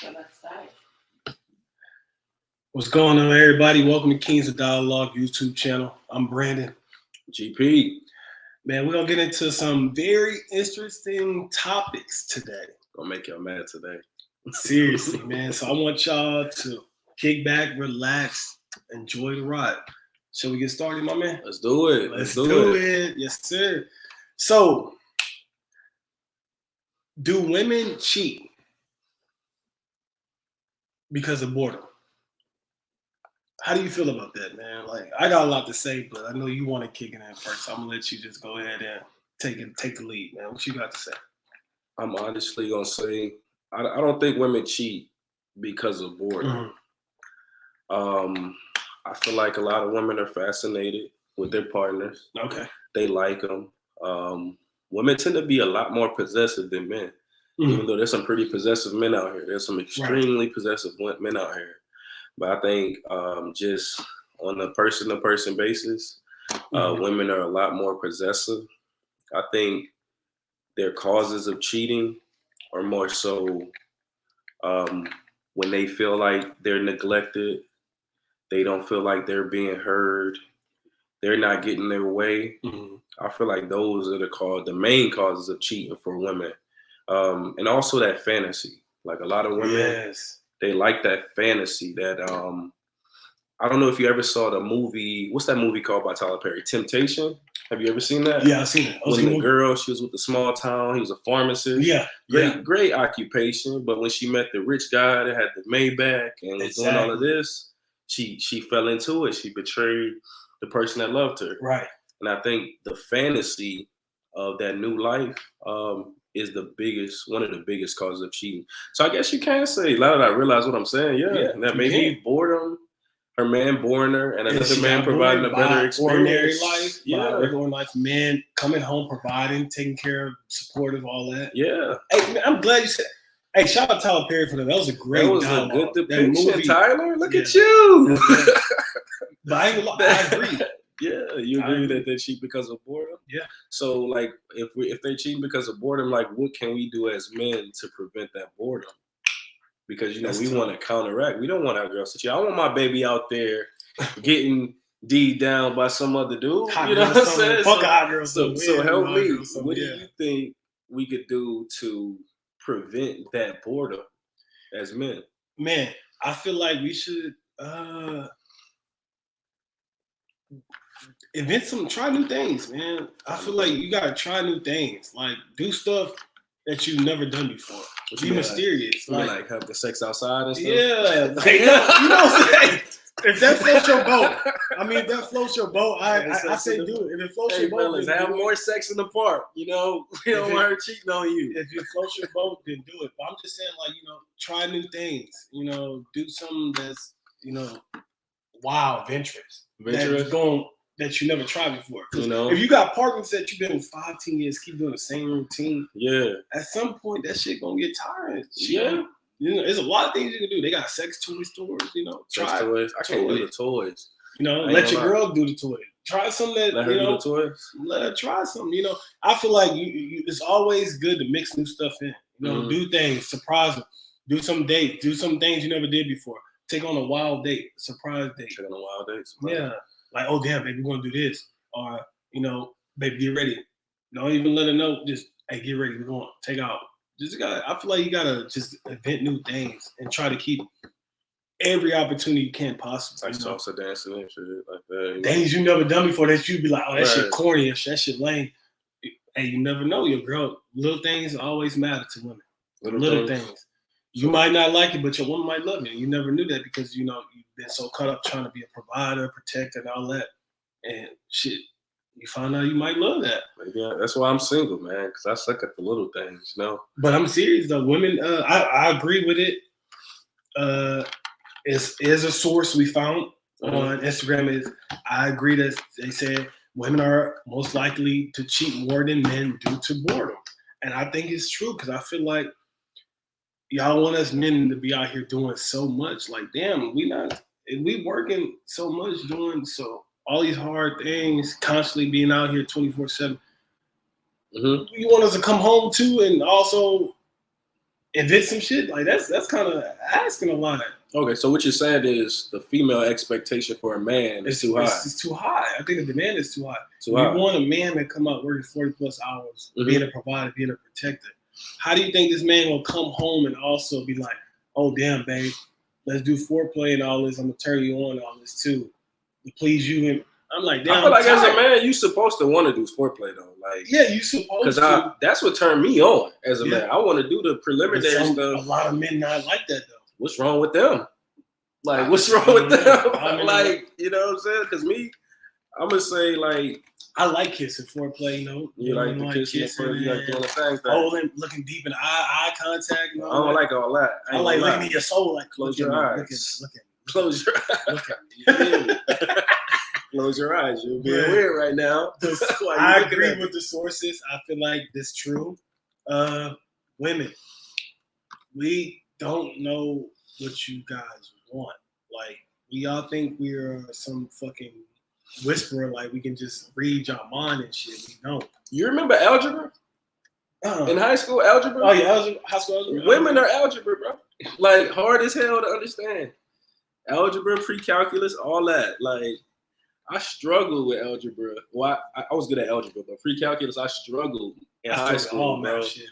So let's start. What's going on, everybody? Welcome to Kings of Dialogue YouTube channel. I'm Brandon. GP. Man, we're going to get into some very interesting topics today. Gonna make y'all mad today. Seriously, man. So I want y'all to kick back, relax, enjoy the ride. Shall we get started, my man? Let's do it. Let's do it. Yes, sir. So, do women cheat because of boredom? How do you feel about that, man? Like, I got a lot to say, but I know you want to kick it in first. So I'm gonna let you just go ahead and take the lead, man. What you got to say? I'm honestly gonna say I don't think women cheat because of boredom. I feel like a lot of women are fascinated with their partners. Okay. They like them. Women tend to be a lot more possessive than men, even though there's some pretty possessive men out here. There's some extremely possessive men out here. But I think just on a person-to-person basis, women are a lot more possessive. I think their causes of cheating are more so when they feel like they're neglected, they don't feel like they're being heard, they're not getting their way. I feel like those are the main causes of cheating for women. And also that fantasy. Like a lot of women, they like that fantasy that I don't know if you ever saw the movie, what's that movie called by Tyler Perry? Temptation? Have you ever seen that? Yeah, I've seen it. When the girl, she was with the small town, he was a pharmacist. Yeah. Great occupation. But when she met the rich guy that had the Maybach and was doing all of this, she fell into it. She betrayed the person that loved her. Right. And I think the fantasy of that new life is one of the biggest causes of cheating. So I guess you can say, now that I realize what I'm saying, that maybe boredom, her man boring her, and another man providing a better experience. Ordinary life, regular life, man coming home, providing, taking care of, supportive, all that. Yeah. Hey, man, I'm glad you said. Hey, shout out to Tyler Perry for that. That was a great dialogue. That was a good depiction, movie, Tyler. Look at you. But I agree. Yeah, you agree that they cheat because of boredom? Yeah. So, like, if they cheat because of boredom, like, what can we do as men to prevent that boredom? Because, we want to counteract. We don't want our girls to cheat. I want my baby out there getting D down by some other dude. You know what I'm saying? Fuck hot girls. So help me. What do you think we could do to prevent that boredom as men? Man, I feel like we should try new things, man. I feel like you gotta try new things. Like, do stuff that you've never done before. Be mysterious. Like have the sex outside and stuff? Yeah. Like, you know what I'm saying? If that floats your boat, I say do it. If it floats your boat, let's have more sex in the park. We don't want her cheating on you. If it floats your boat, then do it. But I'm just saying, like, try new things. Do something that's, wild, adventurous. That you never tried before. If you got partners that you've been with 5-10 years, keep doing the same routine. Yeah. At some point, that shit gonna get tiring. Yeah. There's a lot of things you can do. They got sex toy stores. Sex toys. I can't do the toys. Let your girl do the toy. Try something that let her do the toys. Let her try something. I feel like it's always good to mix new stuff in. Do things, surprise them. Do some dates. Do some things you never did before. Take on a wild date, surprise date. Take on a wild date. Yeah. Like, oh damn, baby, we're gonna do this. Or, baby, get ready. Don't even let her know. Just, hey, get ready, we're going. Take out. I feel like you gotta just invent new things and try to keep every opportunity you can possibly. Like salsa dancing and shit like that. Things you never done before that you'd be like, oh, that shit corny or that shit lame. Hey, you never know, your girl. Little things always matter to women. Little things. You might not like it, but your woman might love it. You never knew that because, you've been so caught up trying to be a provider, protector, and all that. And shit, you find out you might love that. Maybe that's why I'm single, man, because I suck at the little things, But I'm serious, though. Women, I agree with it. Is a source we found on Instagram. I agree that they said women are most likely to cheat more than men due to boredom. And I think it's true because I feel like y'all want us men to be out here doing so much. Like, damn, we working so much doing all these hard things, constantly being out here 24/7. You want us to come home too and also invent some shit. Like that's kind of asking a lot. Okay, so what you're saying is the female expectation for a man is too high. It's too high. I think the demand is too high. Too high. You want a man to come out working 40+ hours, being a provider, being a protector. How do you think this man will come home and also be like, oh damn, babe, let's do foreplay and all this. I'm gonna turn you on all this too, to please you. And I'm like, damn. I feel like as a man, you supposed to want to do foreplay though. Like, yeah, you supposed to. That's what turned me on as a man. I want to do the preliminary stuff. A lot of men not like that though. What's wrong with them? Like, what's wrong with them? Like, you know what I'm saying? Because me, I'm gonna say like, I like kissing foreplay. You know, you like the kissing, you like doing the thing. Holding, looking deep in eye contact. You know, I don't like all that. I like looking in your soul. Like, close your eyes. Look at me. Close your eyes. Look at me. Close your eyes. You're being weird right now. I agree with the sources. I feel like this true. Women, we don't know what you guys want. Like, we all think we're some fucking whisperer. Like, we can just read your mind and shit. We don't. You remember algebra? In high school, algebra? Oh, yeah, high school algebra. Women are algebra, bro. Like, hard as hell to understand. Algebra, pre-calculus, all that. Like, I struggled with algebra. Well, I was good at algebra, but pre-calculus, I struggled in high school, bro. Shit,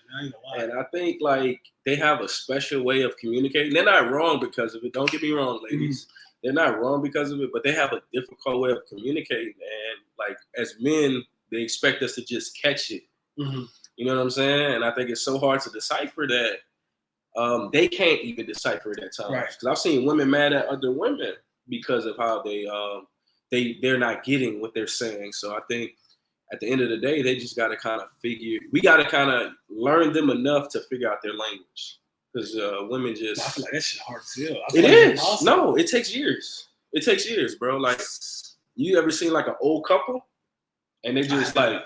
and I think, like, they have a special way of communicating. They're not wrong because of it. Don't get me wrong, ladies. They're not wrong because of it, but they have a difficult way of communicating. And, like, as men, they expect us to just catch it. You know what I'm saying? And I think it's so hard to decipher that. They can't even decipher it at times. Because I've seen women mad at other women because of how they're not getting what they're saying. So I think at the end of the day, they just got to we got to kind of learn them enough to figure out their language. Because women just... I feel like that shit hard as hell. It is. No, it takes years. It takes years, bro. Like, you ever seen like an old couple and they just like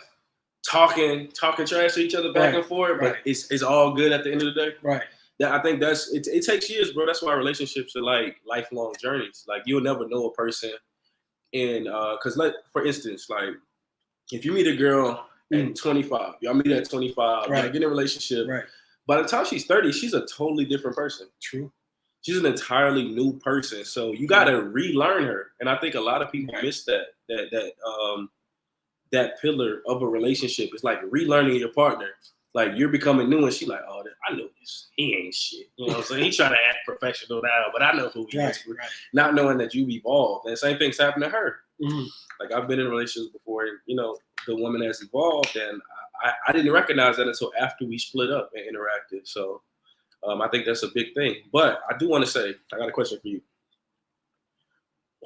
talking trash to each other back and forth, but it's all good at the end of the day? Right. Yeah, I think it takes years, bro. That's why relationships are like lifelong journeys. Like, you'll never know a person in because, like, for instance, like, if you meet a girl at 25, y'all meet at 25, get in a relationship. Right. By the time she's 30, she's a totally different person. True. She's an entirely new person. So you gotta relearn her. And I think a lot of people miss that pillar of a relationship. It's like relearning your partner. Like, you're becoming new and she like, oh, I know this. He ain't shit. You know what I'm saying? He trying to act professional now, but I know who he is. Not knowing that you've evolved. And the same thing's happened to her. Like, I've been in relationships before and, you know, the woman has evolved and I didn't recognize that until after we split up and interacted. So I think that's a big thing. But I do want to say, I got a question for you.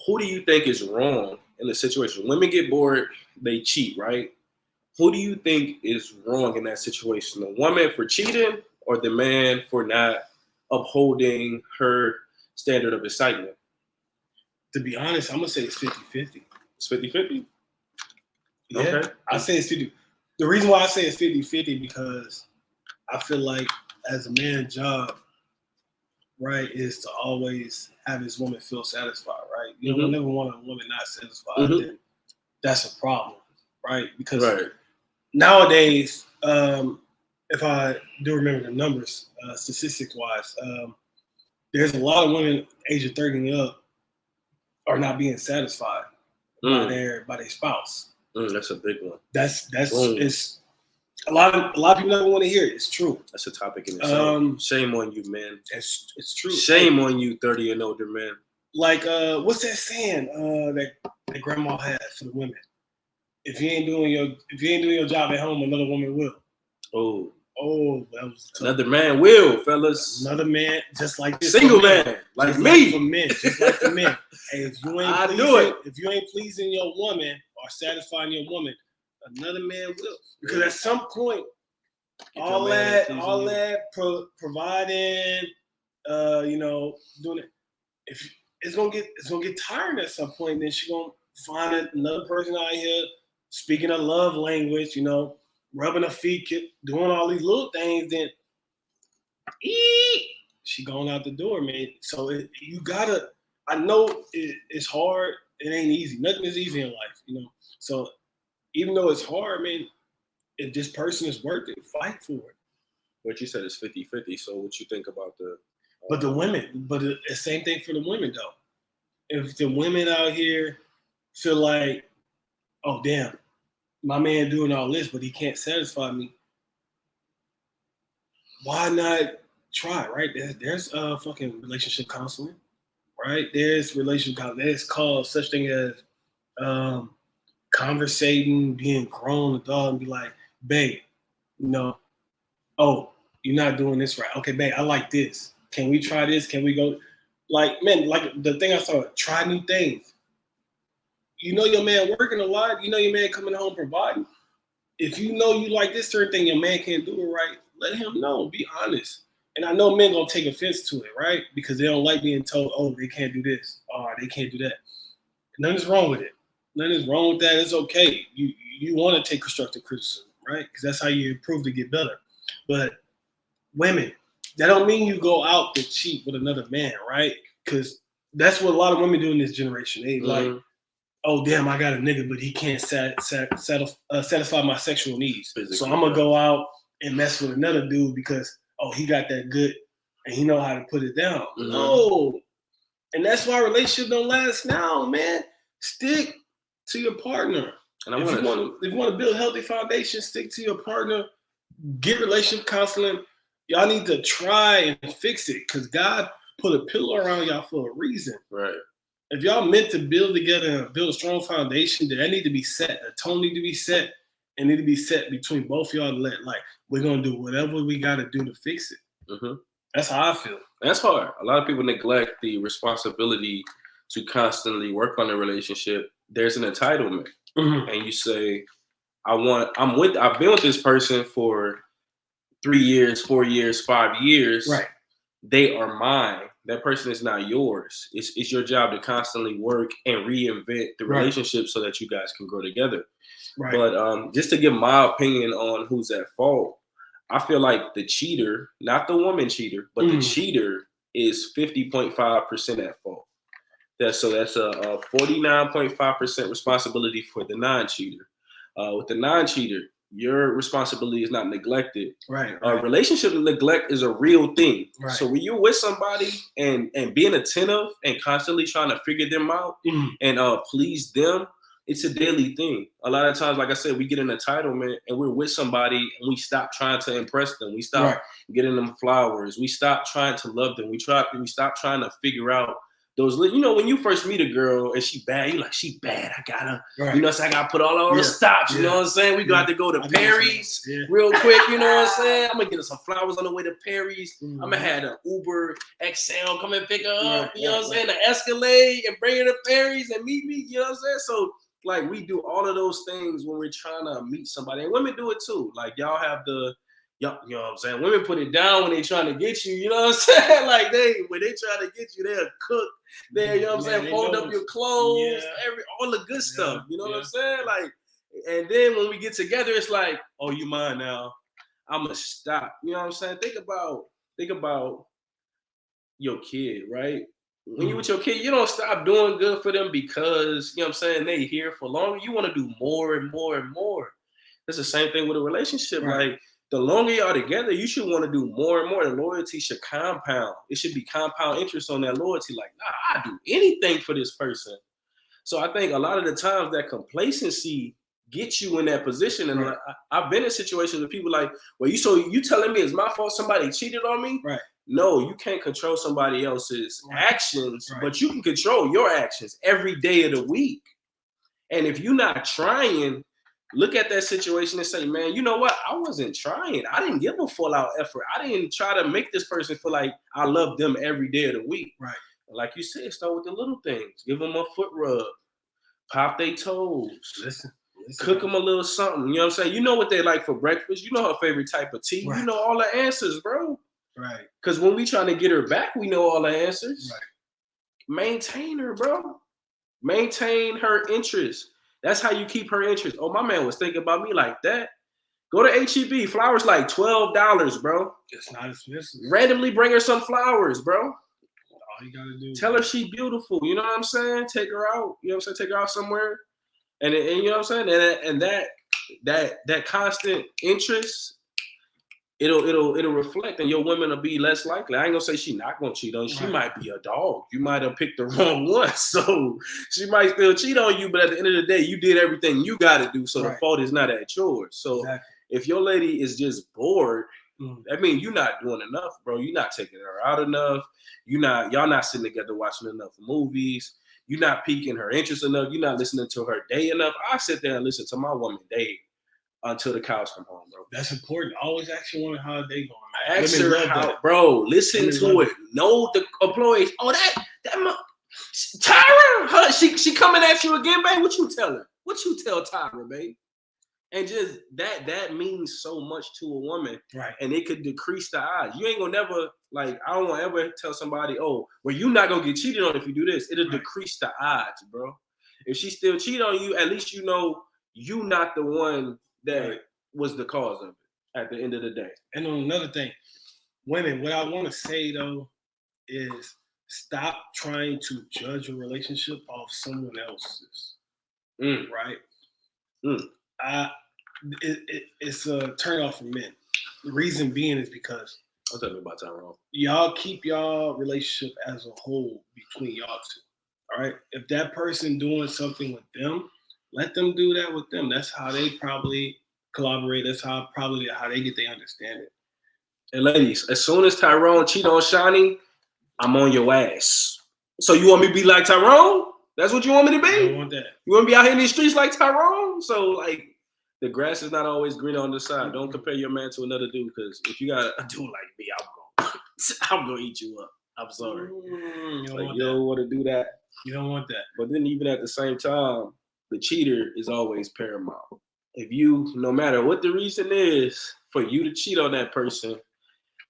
Who do you think is wrong in the situation? Women get bored, they cheat, right? Who do you think is wrong in that situation? The woman for cheating or the man for not upholding her standard of excitement? To be honest, I'm going to say it's 50-50. It's 50-50? Yeah, okay. I say it's 50. The reason why I say it's 50-50 because I feel like as a man's job, right, is to always have his woman feel satisfied, right? You don't never want a woman not satisfied. Then that's a problem, right? Because nowadays, if I do remember the numbers, statistics-wise, there's a lot of women age of 30 and up are not being satisfied by their spouse. That's a big one. That's it's a lot of people never want to hear it. It's true. That's a topic in itself. Shame on you, man. It's true. Shame on you, 30 and older men. Like what's that saying that grandma had for the women? If you ain't doing your job at home, another woman will. Oh, that was tough. Another man will, fellas. Another man, just like this. Single man, like me. For men, just like for men. Hey, if you ain't pleasing your woman or satisfying your woman, another man will. Because at some point, all that providing, doing it, if it's gonna get tiring at some point. Then she gonna find another person out here speaking a love language, rubbing her feet, doing all these little things. Then she going out the door, man. So you gotta. I know it's hard. It ain't easy. Nothing is easy in life, So even though it's hard, man, if this person is worth it, fight for it. But you said it's 50-50. So what you think about the? But the women, but the same thing for the women though. If the women out here feel like, oh damn, my man doing all this, but he can't satisfy me, why not try? Right? There's fucking relationship counseling, right? There's relationship counseling. There's called such thing as conversating, being grown adult, and be like, babe, oh, you're not doing this right. Okay, babe, I like this. Can we try this? Can we go? Like, man, like the thing I saw, try new things. You know your man working a lot. You know your man coming home providing. If you know you like this certain thing, your man can't do it right, let him know. Be honest. And I know men gonna take offense to it, right? Because they don't like being told, oh, they can't do this, or they can't do that. Nothing's wrong with it. Nothing's wrong with that. It's okay. You want to take constructive criticism, right? Because that's how you improve to get better. But women, that don't mean you go out to cheat with another man, right? Because that's what a lot of women do in this generation. They like, oh damn, I got a nigga, but he can't satisfy my sexual needs. Physically, so I'm gonna go out and mess with another dude because he got that good and he know how to put it down. No, and that's why relationships don't last now, man. Stick to your partner. And if you want to build a healthy foundation, stick to your partner. Get relationship counseling. Y'all need to try and fix it because God put a pillow around y'all for a reason. Right. If y'all meant to build together and build a strong foundation, then that need to be set. The tone need to be set and need to be set between both y'all to let, like, we're going to do whatever we got to do to fix it. Mm-hmm. That's how I feel. That's hard. A lot of people neglect the responsibility to constantly work on the relationship. There's an entitlement. Mm-hmm. And you say, I've been with this person for 3 years, 4 years, 5 years. Right. They are mine. That person is not yours. It's your job to constantly work and reinvent the relationship so that you guys can grow together. Right. But just to give my opinion on who's at fault, I feel like the cheater, not the woman cheater, but the cheater is 50.5% at fault. That's a 49.5% responsibility for the non-cheater. With the non-cheater, your responsibility is not neglected. Right. Relationship neglect is a real thing. Right. So when you're with somebody and being attentive and constantly trying to figure them out and please them, it's a daily thing. A lot of times, like I said, we get an entitlement and we're with somebody and we stop trying to impress them. We stop getting them flowers. We stop trying to love them. We stop trying to figure out those, when you first meet a girl and she bad, you're like, she bad. I gotta, so I gotta put all the stops. You know what I'm saying? We got to go to Perry's real quick. You know what I'm saying? I'm gonna get her some flowers on the way to Perry's. I'm gonna have an Uber XL come and pick her up. You know what I'm saying? The Escalade and bring her to Perry's and meet me. You know what I'm saying? So like we do all of those things when we're trying to meet somebody, and women do it too. Like y'all have you know what I'm saying? Women put it down when they trying to get you. You know what I'm saying? Like when they try to get you, they'll cook. You know what I'm saying? Fold up your clothes, all the good stuff. You know what I'm saying? Like, and then when we get together, it's like, oh, you mine now. I'm gonna stop. You know what I'm saying? Think about your kid, right? When you're with your kid, you don't stop doing good for them because, you know what I'm saying, they here for longer. You want to do more and more and more. It's the same thing with a relationship. Right. Like, the longer y'all together, you should want to do more and more. The loyalty should compound. It should be compound interest on that loyalty. Like, nah, I'd do anything for this person. So I think a lot of the times that complacency gets you in that position. And I've been in situations where people like, well, you telling me it's my fault somebody cheated on me? Right. No, you can't control somebody else's actions, but you can control your actions every day of the week. And if you're not trying, look at that situation and say, man, you know what? I wasn't trying. I didn't give a full out effort. I didn't try to make this person feel like I love them every day of the week. Right. Like you said, start with the little things. Give them a foot rub. Pop their toes. Listen. Cook them a little something. You know what I'm saying? You know what they like for breakfast. You know her favorite type of tea. Right. You know all the answers, bro. Right. Because when we trying to get her back, we know all the answers. Right. Maintain her, bro. Maintain her interest. That's how you keep her interest. Oh, my man was thinking about me like that. Go to H-E-B. Flowers like $12, bro. It's not expensive. Randomly bring her some flowers, bro. All you gotta do. Tell her she beautiful. You know what I'm saying? Take her out. You know what I'm saying? Take her out somewhere. And you know what I'm saying? And that constant interest it'll reflect, and your women will be less likely. I ain't gonna say she not gonna cheat on you. She might be a dog. You might have picked the wrong one, so she might still cheat on you. But at the end of the day, you did everything you got to do, so the fault is not at yours. So if your lady is just bored, that means you're not doing enough, bro. You're not taking her out enough. Y'all not sitting together watching enough movies. You're not piquing her interest enough. You're not listening to her day enough. I sit there and listen to my woman day until the cows come home, bro. That's important. Always ask your woman how they going. I ask her how, bro. Listen to it. Know the employees. Oh, that Tyra, she coming at you again, babe. What you tell her? What you tell Tyra, babe? And just that means so much to a woman, right? And it could decrease the odds. You ain't gonna never like. I don't want to ever tell somebody, oh, well, you're not gonna get cheated on if you do this. It'll decrease the odds, bro. If she still cheat on you, at least you know you not the one that was the cause of it at the end of the day. And on another thing, women, what I want to say though is stop trying to judge a relationship off someone else's. Right? It's a turn off for men. The reason being is because I'm talking about Tyrone. Y'all keep y'all relationship as a whole between y'all two. All right. If that person doing something with them, let them do that with them. That's how they probably collaborate. That's how they get their understanding. And ladies, as soon as Tyrone cheat on Shani, I'm on your ass. So you want me to be like Tyrone? That's what you want me to be? I don't want that. You want to be out here in these streets like Tyrone? So like, the grass is not always green on the side. Don't compare your man to another dude, because if you got a dude like me, I'm gonna eat you up. I'm sorry. You don't want to do that. You don't want that. But then even at the same time, the cheater is always paramount. If you, no matter what the reason is for you to cheat on that person,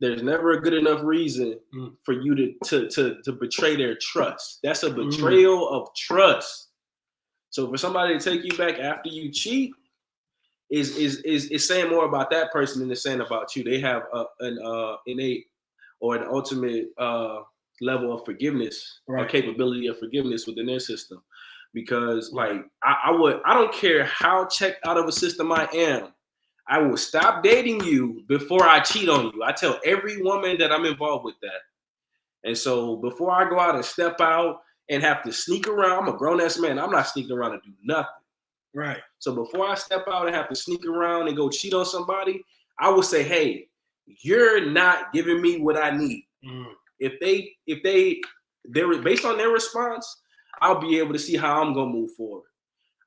there's never a good enough reason for you to betray their trust. That's a betrayal of trust. So for somebody to take you back after you cheat, is saying more about that person than it's saying about you. They have an innate or an ultimate level of forgiveness or capability of forgiveness within their system. Because like I don't care how checked out of a system I am, I will stop dating you before I cheat on you. I tell every woman that I'm involved with that. And so before I go out and step out and have to sneak around, I'm a grown ass man. I'm not sneaking around to do nothing. Right. So before I step out and have to sneak around and go cheat on somebody, I will say, hey, you're not giving me what I need. If they're based on their response, I'll be able to see how I'm gonna move forward.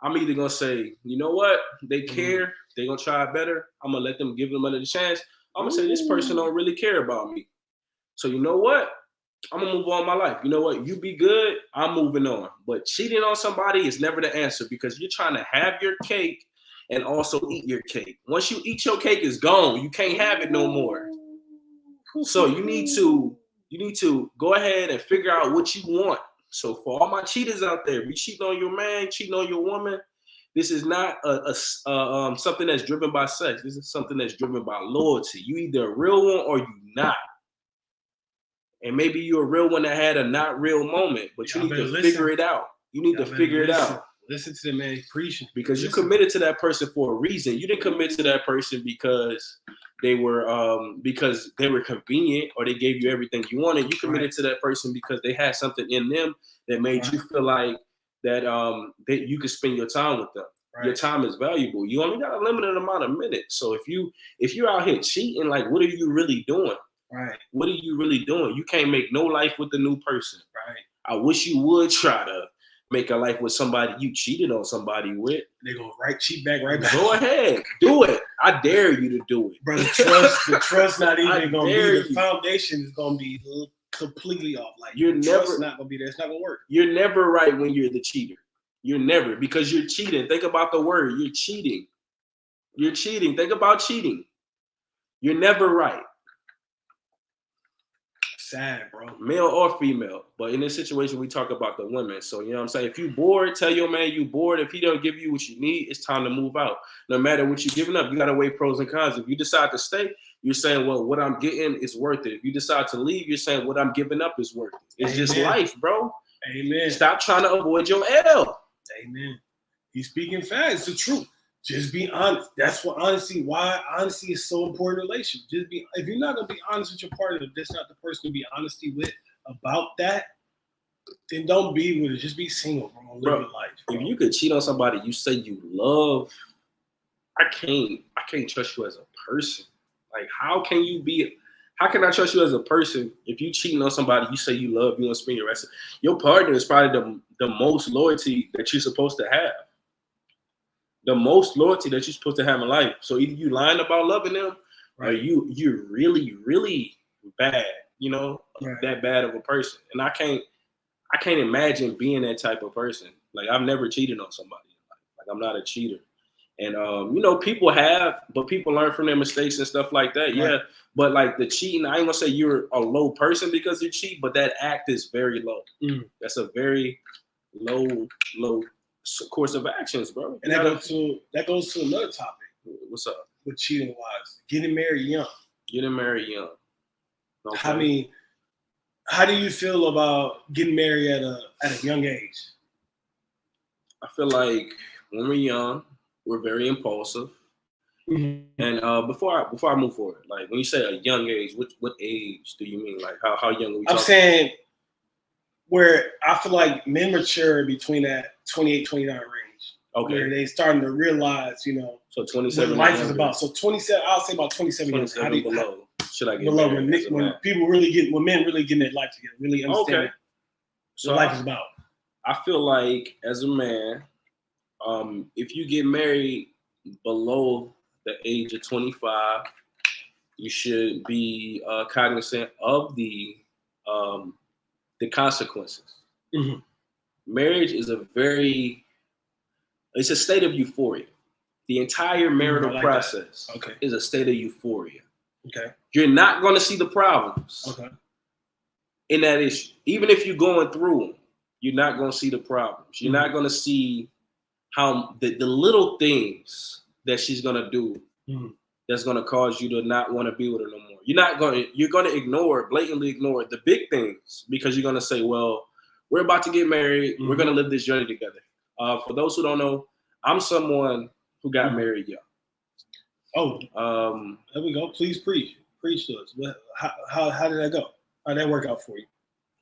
I'm either gonna say, you know what, they care, they're gonna try better. I'm gonna let them give them another chance. I'm gonna say this person don't really care about me. So you know what? I'm gonna move on my life. You know what? You be good. I'm moving on. But cheating on somebody is never the answer, because you're trying to have your cake and also eat your cake. Once you eat your cake, it's gone. You can't have it no more. So you need to go ahead and figure out what you want. So for all my cheaters out there, be cheating on your man, cheating on your woman. This is not something that's driven by sex. This is something that's driven by loyalty. You either a real one or you not. And maybe you're a real one that had a not real moment, but you need to figure it out. You need to figure it out. Listen to the man preaching. Because you committed to that person for a reason. You didn't commit to that person because they were convenient or they gave you everything you wanted. You committed to that person because they had something in them that made you feel like that you could spend your time with them. Your time is valuable. You only got a limited amount of minutes. So if you're out here cheating, like, what are you really doing? Right. What are you really doing? You can't make no life with the new person. Right. I wish you would try to make a life with somebody you cheated on somebody with. They're gonna cheat back right back. Go ahead. Do it. I dare you to do it. Bro, the trust not even gonna be, the foundation is gonna be completely off. Like, trust not gonna be there. It's not gonna work. You're never right when you're the cheater. You're never, because you're cheating. Think about the word. You're cheating. You're cheating. Think about cheating. You're never right. Sad, bro. Male or female. But in this situation, we talk about the women. So, you know what I'm saying? If you bored, tell your man you bored. If he don't give you what you need, it's time to move out. No matter what you're giving up, you got to weigh pros and cons. If you decide to stay, you're saying, well, what I'm getting is worth it. If you decide to leave, you're saying what I'm giving up is worth it. It's just life, bro. Amen. Stop trying to avoid your L. Amen. He's speaking facts. It's the truth. Just be honest. That's what why honesty is so important in a relationship. If you're not gonna be honest with your partner, if that's not the person to be honesty with about that, then don't be with it. Just be single, bro. Live your life. Bro. If you could cheat on somebody you say you love, I can't trust you as a person. Like, how can I trust you as a person if you cheating on somebody you say you love, you want to spend your rest of your partner is probably the most loyalty that you're supposed to have. The most loyalty that you're supposed to have in life. So either you lying about loving them, right, or you're really, really bad, right, that bad of a person. And I can't imagine being that type of person. Like, I've never cheated on somebody. Like, I'm not a cheater. And people have, but people learn from their mistakes and stuff like that. Right. Yeah. But like the cheating, I ain't gonna say you're a low person because you cheat, but that act is very low. That's a very low course of actions, bro. And that goes to another topic. What's up? With cheating wise, getting married young. Okay. How do you feel about getting married at a young age? I feel like when we're young, we're very impulsive. Mm-hmm. And before I move forward, like when you say a young age, what age do you mean? Like how young are we talking? I'm saying where I feel like men mature between that 28, 29 range. Okay. Where they starting to realize, so 27 what life is about. So 27, I'll say about 27 years. How do you below? Should I get below when men really getting their life together, really understand what life is about. I feel like as a man, if you get married below the age of 25, you should be cognizant of the consequences. Mm-hmm. Marriage is it's a state of euphoria. The entire marital process is a state of euphoria. Okay. You're not going to see the problems in that issue. Even if you're going through them, you're not going to see the problems. You're not going to see how the little things that she's going to do that's going to cause you to not want to be with her no more. You're going to blatantly ignore the big things because you're going to say, well, we're about to get married. We're going to live this journey together. For those who don't know, I'm someone who got married young. Oh, there we go. Please preach to us. How did that go? How did that work out for you?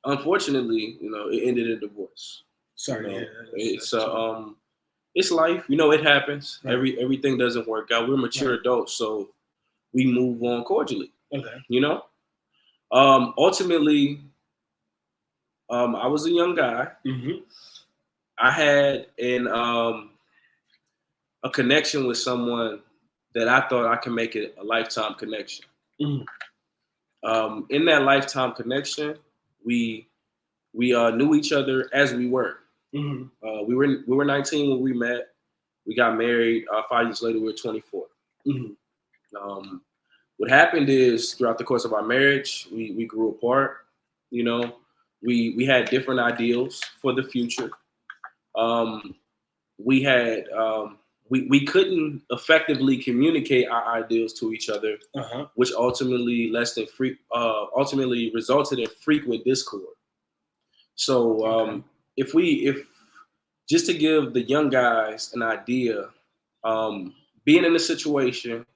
Unfortunately, it ended in divorce. Sorry, it's life. It happens. Right. Everything doesn't work out. We're mature adults, so we move on cordially. Okay. Ultimately, I was a young guy. Mm-hmm. I had a connection with someone that I thought I could make it a lifetime connection. Mm-hmm. In that lifetime connection, we knew each other as we were. Mm-hmm. We were 19 when we met. We got married. 5 years later, we were 24. Mm-hmm. What happened is throughout the course of our marriage, we grew apart. We had different ideals for the future. We had we couldn't effectively communicate our ideals to each other, which ultimately resulted in frequent discord. So if just to give the young guys an idea, being in a situation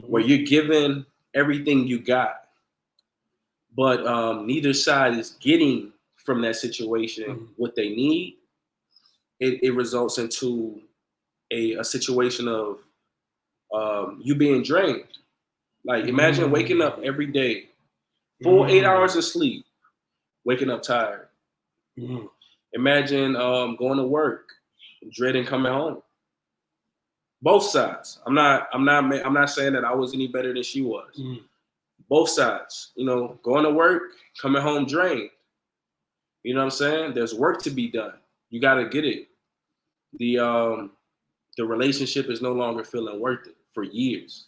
where you're given everything you got, but neither side is getting from that situation what they need, it results into a situation of you being drained. Like, imagine waking up every day, full 8 hours of sleep, waking up tired. Imagine going to work, dreading coming home. Both sides. I'm not saying that I was any better than she was. Both sides. Going to work, coming home drained. You know what I'm saying? There's work to be done. You got to get it. The relationship is no longer feeling worth it for years.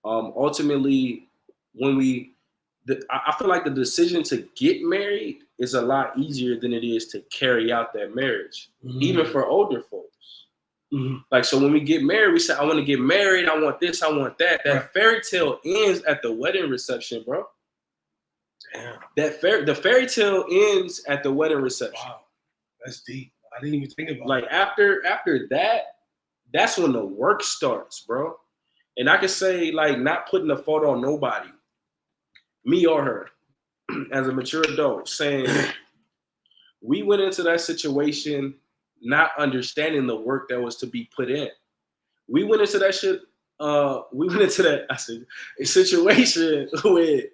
Ultimately, I feel like the decision to get married is a lot easier than it is to carry out that marriage, even for older folks. Like, so when we get married, we say, I want to get married, I want this, I want that. That fairy tale ends at the wedding reception, bro. Damn. The fairy tale ends at the wedding reception. Wow, that's deep. I didn't even think about like after that, that's when the work starts, bro. And I can say, like, not putting a fault on nobody, me or her, as a mature adult, saying we went into that situation not understanding the work that was to be put in. We went into that shit. We went into that a situation with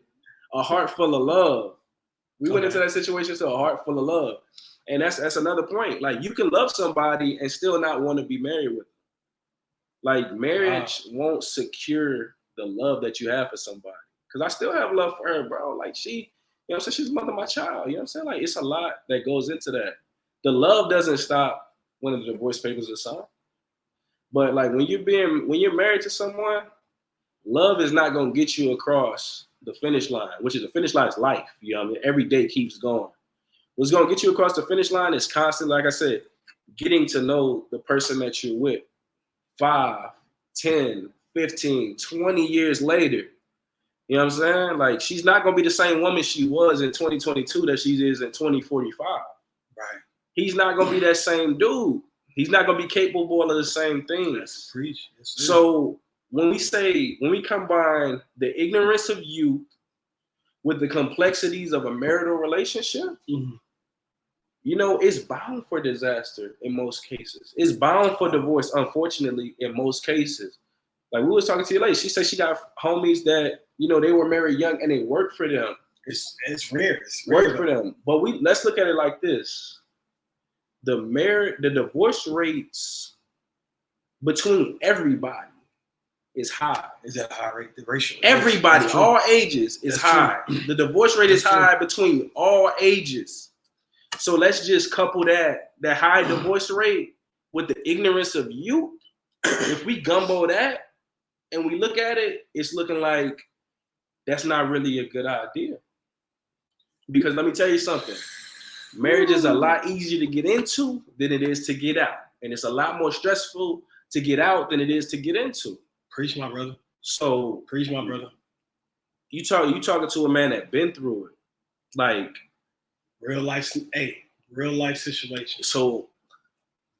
a heart full of love. We went into that situation with a heart full of love, and that's another point. Like, you can love somebody and still not want to be married with them. Like, marriage won't secure the love that you have for somebody. Because I still have love for her, bro. Like, she, you know what I'm saying? She's the mother of my child. You know what I'm saying? Like, it's a lot that goes into that. The love doesn't stop when the divorce papers are signed. But like, when you're married to someone, love is not gonna get you across the finish line, which is the finish line is life. You know what I mean? Every day keeps going. What's gonna get you across the finish line is constant, like I said, getting to know the person that you're with 5, 10, 15, 20 years later. You know what I'm saying? Like, she's not gonna be the same woman she was in 2022 that she is in 2045. Right. He's not gonna be that same dude. He's not gonna be capable of the same things. Preach. So when we combine the ignorance of youth with the complexities of a marital relationship, you know, it's bound for disaster in most cases. It's bound for divorce, unfortunately, in most cases. Like, we was talking to you lady, she said she got homies that, you know, they were married young and they worked for them. It's rare. Work for them. But let's look at it like this. The divorce rates between everybody is high. Is that high rate? The ratio. Everybody, all ages, is high. The divorce rate is high between all ages. So let's just couple that high divorce rate with the ignorance of youth. If we gumbo that and we look at it, it's looking like that's not really a good idea. Because let me tell you something. Marriage is a lot easier to get into than it is to get out. And it's a lot more stressful to get out than it is to get into. Preach, my brother. So, preach, my brother. You talking to a man that been through it. Like, real life situation. So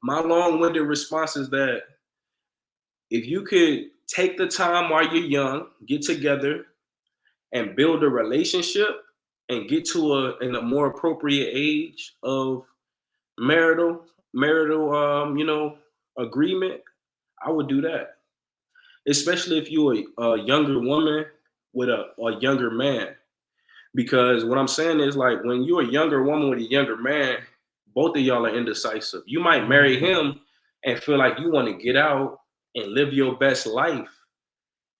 my long-winded response is that if you could take the time while you're young, get together and build a relationship and get to a more appropriate age of marital agreement, I would do that. Especially if you're a younger woman with a younger man. Because what I'm saying is, like, when you're a younger woman with a younger man, both of y'all are indecisive. You might marry him and feel like you want to get out and live your best life.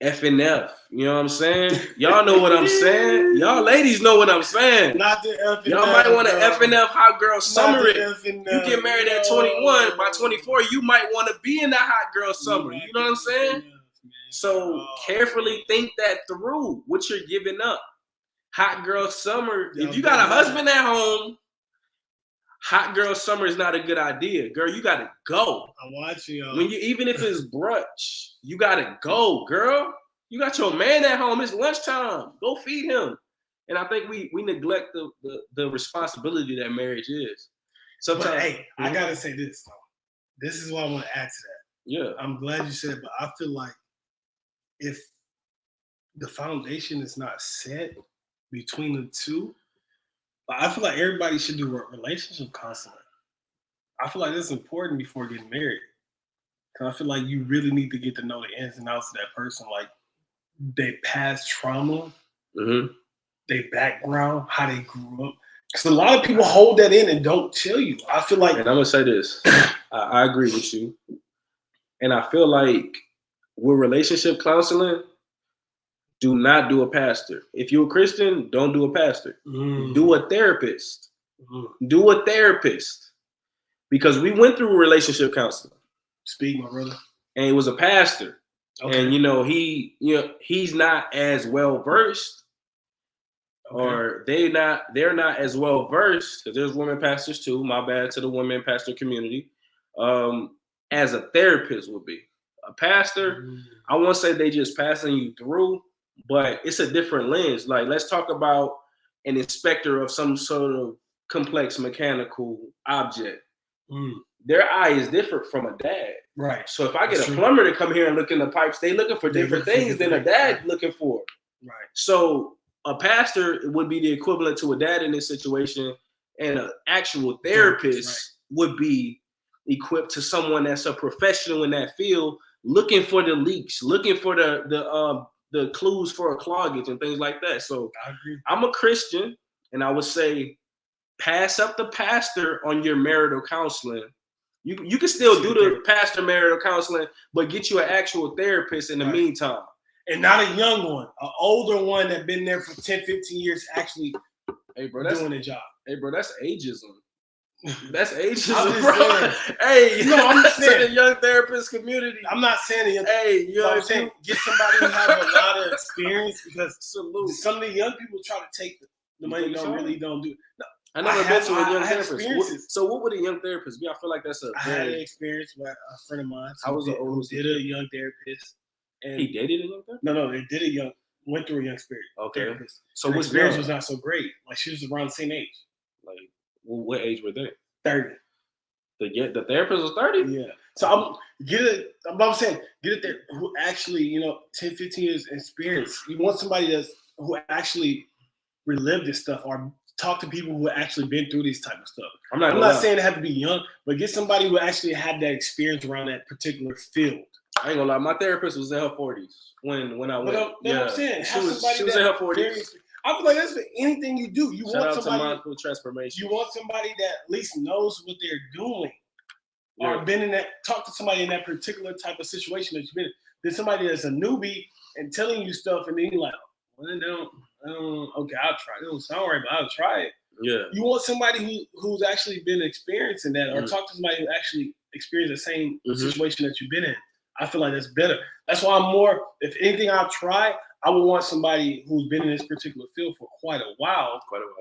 F and F. You know what I'm saying? Y'all know what I'm saying. Y'all ladies know what I'm saying. Not the F and F. Y'all might want to F and F hot girl summer it. You get married at 21. By 24, you might want to be in that hot girl summer. You know what I'm saying? So carefully think that through, what you're giving up. Hot girl summer. If you got a husband at home, hot girl summer is not a good idea. Girl, you gotta go. I'm watching y'all. Even if it's brunch, you gotta go, girl. You got your man at home. It's lunchtime. Go feed him. And I think we neglect the responsibility that marriage is. Sometimes, but, hey, I gotta say this though. This is what I want to add to that. Yeah. I'm glad you said it, but I feel like if the foundation is not set between the two, I feel like everybody should do a relationship counseling. I feel like that's important before getting married. Because I feel like you really need to get to know the ins and outs of that person, like their past trauma, their background, how they grew up. Because a lot of people hold that in and don't tell you. I feel like... And I'm going to say this. I agree with you. And I feel like with relationship counseling, do not do a pastor. If you're a Christian, don't do a pastor. Do a therapist. Do a therapist. Because we went through relationship counseling. Speak, my brother. And it was a pastor. Okay. And he's not as well versed, or they're not as well versed, because there's women pastors too. My bad to the women pastor community. As a therapist would be. A pastor, I won't say they just passing you through, but it's a different lens. Like, let's talk about an inspector of some sort of complex mechanical object. their eye is different from a dad. Right. So if I get That's a true. plumber to come here and look in the pipes, they looking for different things than a dad looking for. Right. So a pastor would be the equivalent to a dad in this situation, and an actual therapist would be equipped to someone that's a professional in that field, looking for the leaks, looking for the clues for a cloggage and things like that. So I agree. I'm a Christian, and I would say pass up the pastor on your marital counseling. You can still do the pastor marital counseling, but get you an actual therapist in the meantime. And not a young one, an older one that been there for 10, 15 years actually doing the job. Hey, bro, that's ageism. That's ageism, I'm bro. saying, hey, no, I'm saying the young therapist community. I'm not saying I'm saying get somebody who has a lot of experience, because some of the young people try to take the money don't do. No, I never been to a young therapist. So what would a young therapist be? I feel like that's I had an experience with a friend of mine who did a young therapist. And he dated a young therapist? No, they did went through a young therapist. So the experience was not so great. Like, she was around the same age. Like, well, what age were they? 30. The therapist was 30? Yeah. So I'm saying, get it there who actually, 10, 15 years experience. You want somebody who actually relived this stuff, or talk to people who actually been through this type of stuff. I'm not saying they have to be young, but get somebody who actually had that experience around that particular field. I ain't gonna lie, my therapist was in her 40s when I went. What I'm saying, she was in her 40s. I feel like that's for anything you do. You Shout want out somebody to Mindful Transformation. You want somebody that at least knows what they're doing, or been in that. Talk to somebody in that particular type of situation that you've been in. There's somebody that's a newbie and telling you stuff, and then you're like, well, okay, I'll try it. It don't sound right, but I'll try it. Yeah. You want somebody who's actually been experiencing that, or talk to somebody who actually experienced the same situation that you've been in. I feel like that's better. That's why I'm more, if anything I try, I would want somebody who's been in this particular field for quite a while.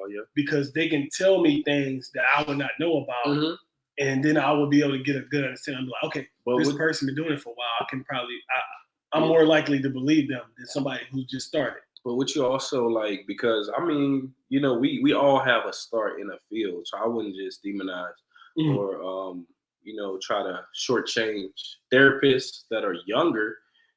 Yeah. Because they can tell me things that I would not know about. And then I would be able to get a good understanding. I'm like, okay, this person been doing it for a while. I can probably, I'm more likely to believe them than somebody who just started. But what you also like, because I mean, we all have a start in a field, so I wouldn't just demonize or try to shortchange therapists that are younger,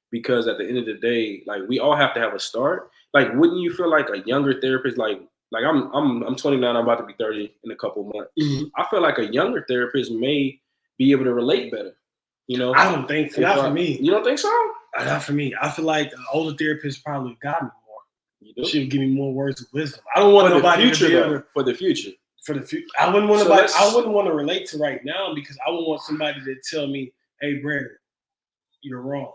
because at the end of the day, like, we all have to have a start. Like, wouldn't you feel like a younger therapist, like I'm 29, I'm about to be 30 in a couple months. I feel like a younger therapist may be able to relate better. I don't think so. Not for me. You don't think so? Not for me. I feel like an older therapist probably got me more. She would give me more words of wisdom. I don't want nobody to be able to, for the future. For the future, I wouldn't want nobody. I wouldn't want to relate to right now, because I would want somebody to tell me, "Hey, Brandon, you're wrong."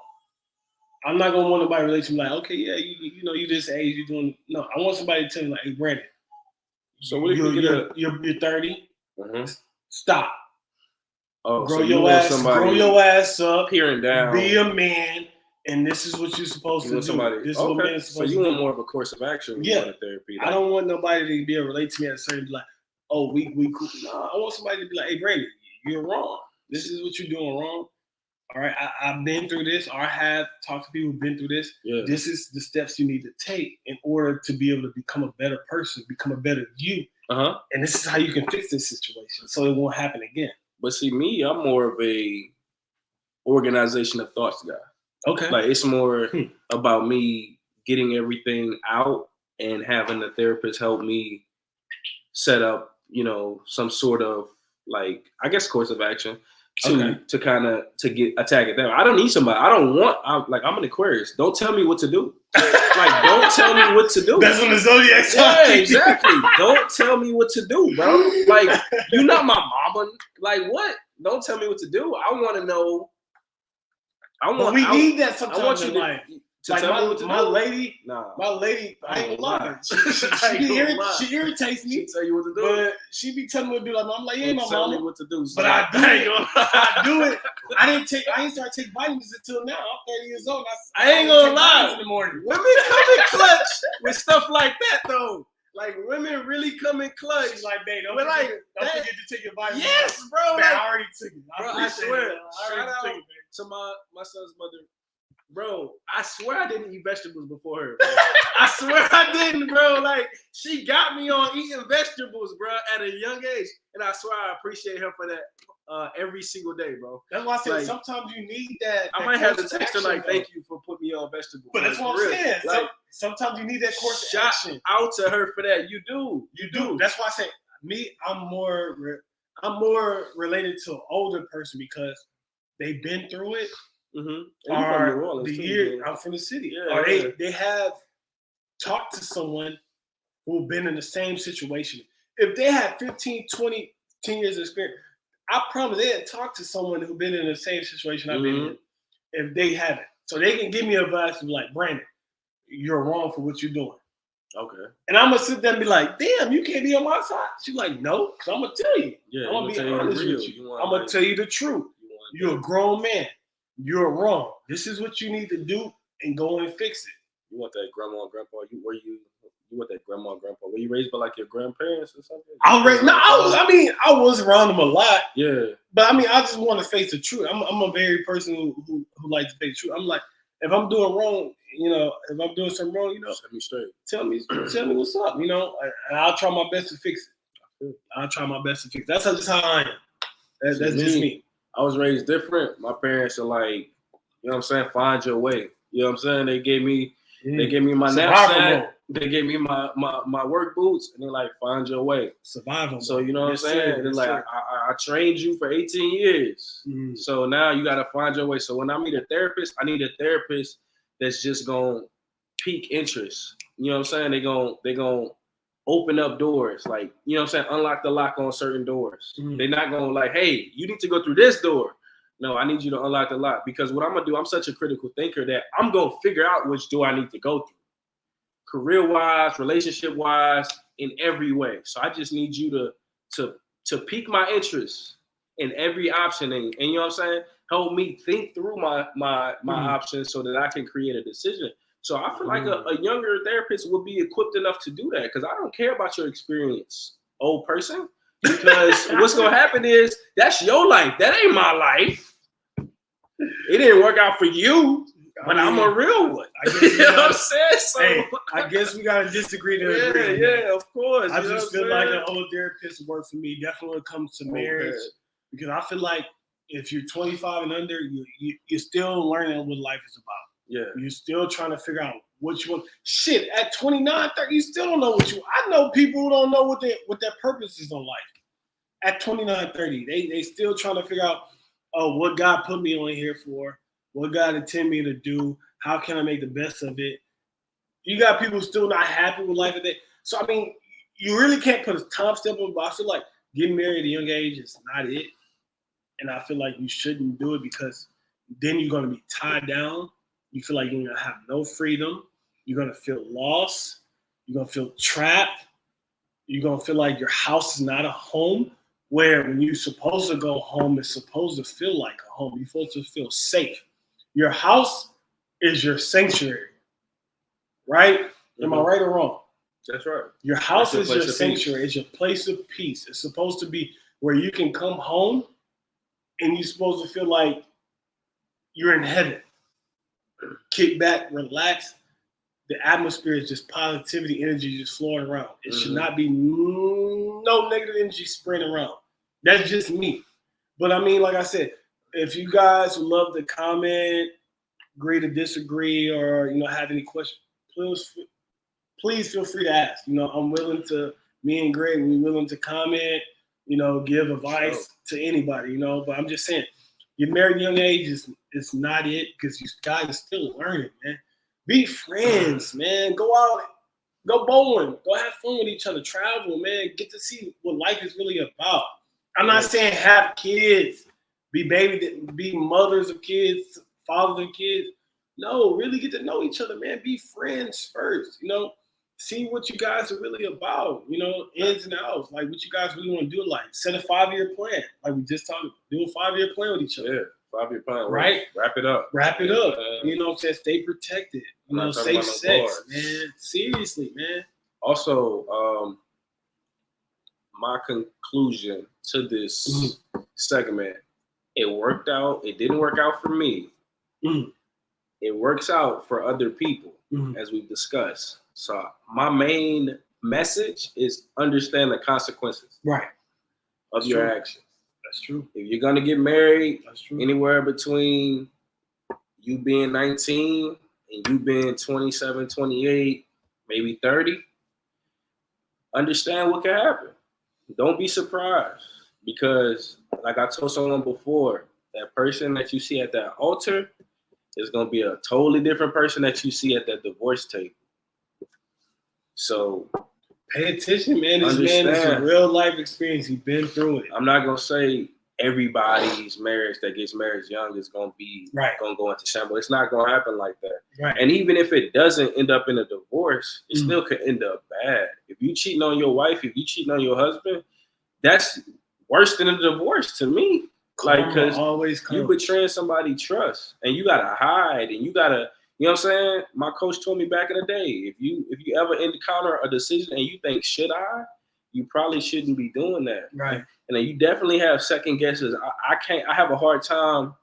I'm not gonna want nobody to relate to me like, "Okay, yeah, you this age, you're doing." No, I want somebody to tell me like, "Hey, Brandon, so what if you're 30? Stop. Oh, grow your ass up, here and down. Be a man, and this is what you're supposed to do. This is what men are supposed to do. So you want more of a course of action? Yeah. Therapy. I don't want nobody to be able to relate to me at a certain, like, oh, we cool. No, I want somebody to be like, hey, Brandon, you're wrong. This is what you're doing wrong. All right, I've been through this, or I have talked to people who've been through this. Yeah. This is the steps you need to take in order to be able to become a better person, become a better you. And this is how you can fix this situation so it won't happen again. But see, me, I'm more of a organization of thoughts guy. Okay. Like, it's more about me getting everything out and having the therapist help me set up, some sort of, like, I guess, course of action to kind of get attack it down. I don't need somebody. I'm an Aquarius. Don't tell me what to do. Like, don't tell me what to do. That's on the zodiac sign. Yeah, exactly. Don't tell me what to do, bro. Like, you're not my mama. Like, what? Don't tell me what to do. I want to know. We need that sometimes. I want you in life. Like my lady, I ain't gonna lie. She irritates me. She tell you what to do, but she be telling me what to do. Like, I'm like, you ain't my tell mama. me what to do. But I do it. I do it. I ain't start taking vitamins until now. I'm 30 years old. I ain't gonna lie. In the morning. Women come in clutch with stuff like that, though. Like, women really come in clutch. She's like, babe, don't forget to take your vitamins. Yes, bro. I already took it. I swear. Shout out to my son's mother. Bro, I swear I didn't eat vegetables before her, bro. I swear I didn't, bro. Like, she got me on eating vegetables, bro, at a young age. And I swear I appreciate her for that every single day, bro. That's why I said like, sometimes you need that. I might have to text her like, thank you for putting me on vegetables. But that's what I'm saying. Like, sometimes you need that course of action. Out to her for that. You do. That's why I say I'm more related to an older person because they've been through it. Mm-hmm. I'm from the city. Yeah, or they have talked to someone who've been in the same situation. If they had 15, 20, 10 years of experience, I promise they had talked to someone who's been in the same situation I've been in. If they haven't. So they can give me advice and be like, Brandon, you're wrong for what you're doing. Okay. And I'm going to sit there and be like, damn, you can't be on my side. She's like, no, because I'm going to tell you. Yeah, I'm going to be honest with you. I'm going to tell you the truth. You're a grown man. You're wrong. This is what you need to do and go and fix it. You want that grandma and grandpa? You want that grandma and grandpa? Were you raised by like your grandparents or something? I was around them a lot. Yeah. But I mean, I just want to face the truth. I'm a very person who likes to face the truth. I'm like, if I'm doing wrong, if I'm doing something wrong, set me straight. Tell me what's up, and I'll try my best to fix it. That's just how I am. That's just me. I was raised different. My parents are like, you know what I'm saying, find your way. You know what I'm saying? They gave me my knapsack. They gave me my work boots, and they're like, find your way. Survival. So you know what I'm saying? They're like, I trained you for 18 years. Mm. So now you gotta find your way. So when I meet a therapist, I need a therapist that's just gonna pique interest. You know what I'm saying? They gonna open up doors, like, you know what I'm saying, unlock the lock on certain doors. Mm. They're not gonna like, hey, you need to go through this door. No, I need you to unlock the lock, because what I'm gonna do, I'm such a critical thinker that I'm gonna figure out which door I need to go through, career-wise, relationship-wise, in every way. So I just need you to pique my interest in every option, and you know what I'm saying, help me think through my options so that I can create a decision. So I feel like a younger therapist would be equipped enough to do that, because I don't care about your experience, old person. Because what's going to happen is that's your life. That ain't my life. It didn't work out for you, but I'm a real one. You know what I'm saying? So, hey, I guess we got to disagree to agree. Yeah, of course. I just feel like an old therapist would work for me. Definitely when it comes to marriage. Because I feel like if you're 25 and under, you're still learning what life is about. Yeah. You're still trying to figure out what you want. Shit, at 29, 30, you still don't know what you want. I know people who don't know what their purpose is on life. At 29, 30, they still trying to figure out, what God put me on here for, what God intended me to do, how can I make the best of it. You got people still not happy with life today. So, I mean, you really can't put a time stamp on it, but I feel like getting married at a young age is not it. And I feel like you shouldn't do it, because then you're going to be tied down. You feel like you're going to have no freedom. You're going to feel lost. You're going to feel trapped. You're going to feel like your house is not a home, where when you're supposed to go home, it's supposed to feel like a home. You're supposed to feel safe. Your house is your sanctuary, right? Mm-hmm. Am I right or wrong? That's right. Your house is your sanctuary. It's your place of peace. It's supposed to be where you can come home and you're supposed to feel like you're in heaven. Kick back, relax. The atmosphere is just positivity, energy just flowing around. It should not be no negative energy spreading around. That's just me. But I mean, like I said, if you guys would love to comment, agree to disagree, or have any questions, please feel free to ask. I'm willing to. Me and Greg, we're willing to comment. Give advice to anybody. But I'm just saying, get married at a young age is not it, because you guys are still learning, man. Be friends, man. Go out, go bowling, go have fun with each other, travel, man. Get to see what life is really about. I'm not saying have kids, be mothers of kids, fathers of kids. No, really get to know each other, man. Be friends first, See what you guys are really about, ins and outs, like what you guys really want to do in life. Set a 5-year plan, like we just talked about. Do a 5-year plan with each other. Yeah. 5-year plan, right? Wrap it up. Stay protected. Safe sex, man. Seriously, man. Also, my conclusion to this segment, it worked out. It didn't work out for me. it works out for other people, as we've discussed. So my main message is understand the consequences of your actions. That's true. If you're gonna get married, that's true. Anywhere between you being 19 and you being 27, 28, maybe 30, understand what can happen. Don't be surprised, because like I told someone before, that person that you see at that altar is going to be a totally different person that you see at that divorce table. So pay attention, man. This man is a real life experience. He's been through it. I'm not going to say everybody's marriage that gets married young is going to be going to go into shambles. It's not going to happen like that. And even if it doesn't end up in a divorce, it still could end up bad. If you cheating on your wife, if you cheating on your husband, that's worse than a divorce to me. Like, because you betraying somebody's trust, and you gotta hide, and you gotta, you know what I'm saying? My coach told me back in the day, if you ever encounter a decision and you think, should I? You probably shouldn't be doing that. Right. And then you definitely have second guesses. I have a hard time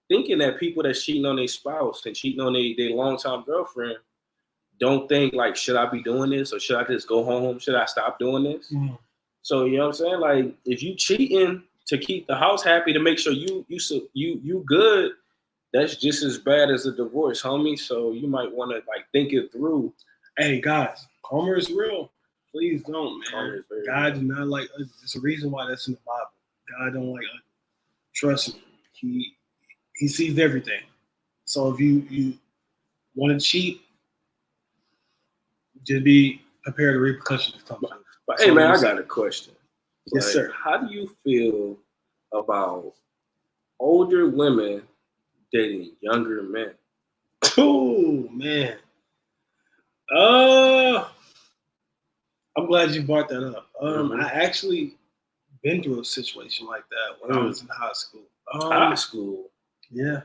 thinking that people that's cheating on their spouse and cheating on their longtime girlfriend don't think like, should I be doing this, or should I just go home? Should I stop doing this? So you know what I'm saying? Like, if you cheating to keep the house happy, to make sure you good, that's just as bad as a divorce, homie. So you might want to like think it through. Hey guys, karma is real. Please don't, man. God do not like us. There's a reason why that's in the Bible. God don't like us. Trust me. He sees everything. So if you want to cheat, just be prepared to repercussions to come. But hey, man, I got a question. Yes, sir. How do you feel about older women dating younger men? Oh, man. I'm glad you brought that up. I actually been through a situation like that when I was in high school. High school? Yeah.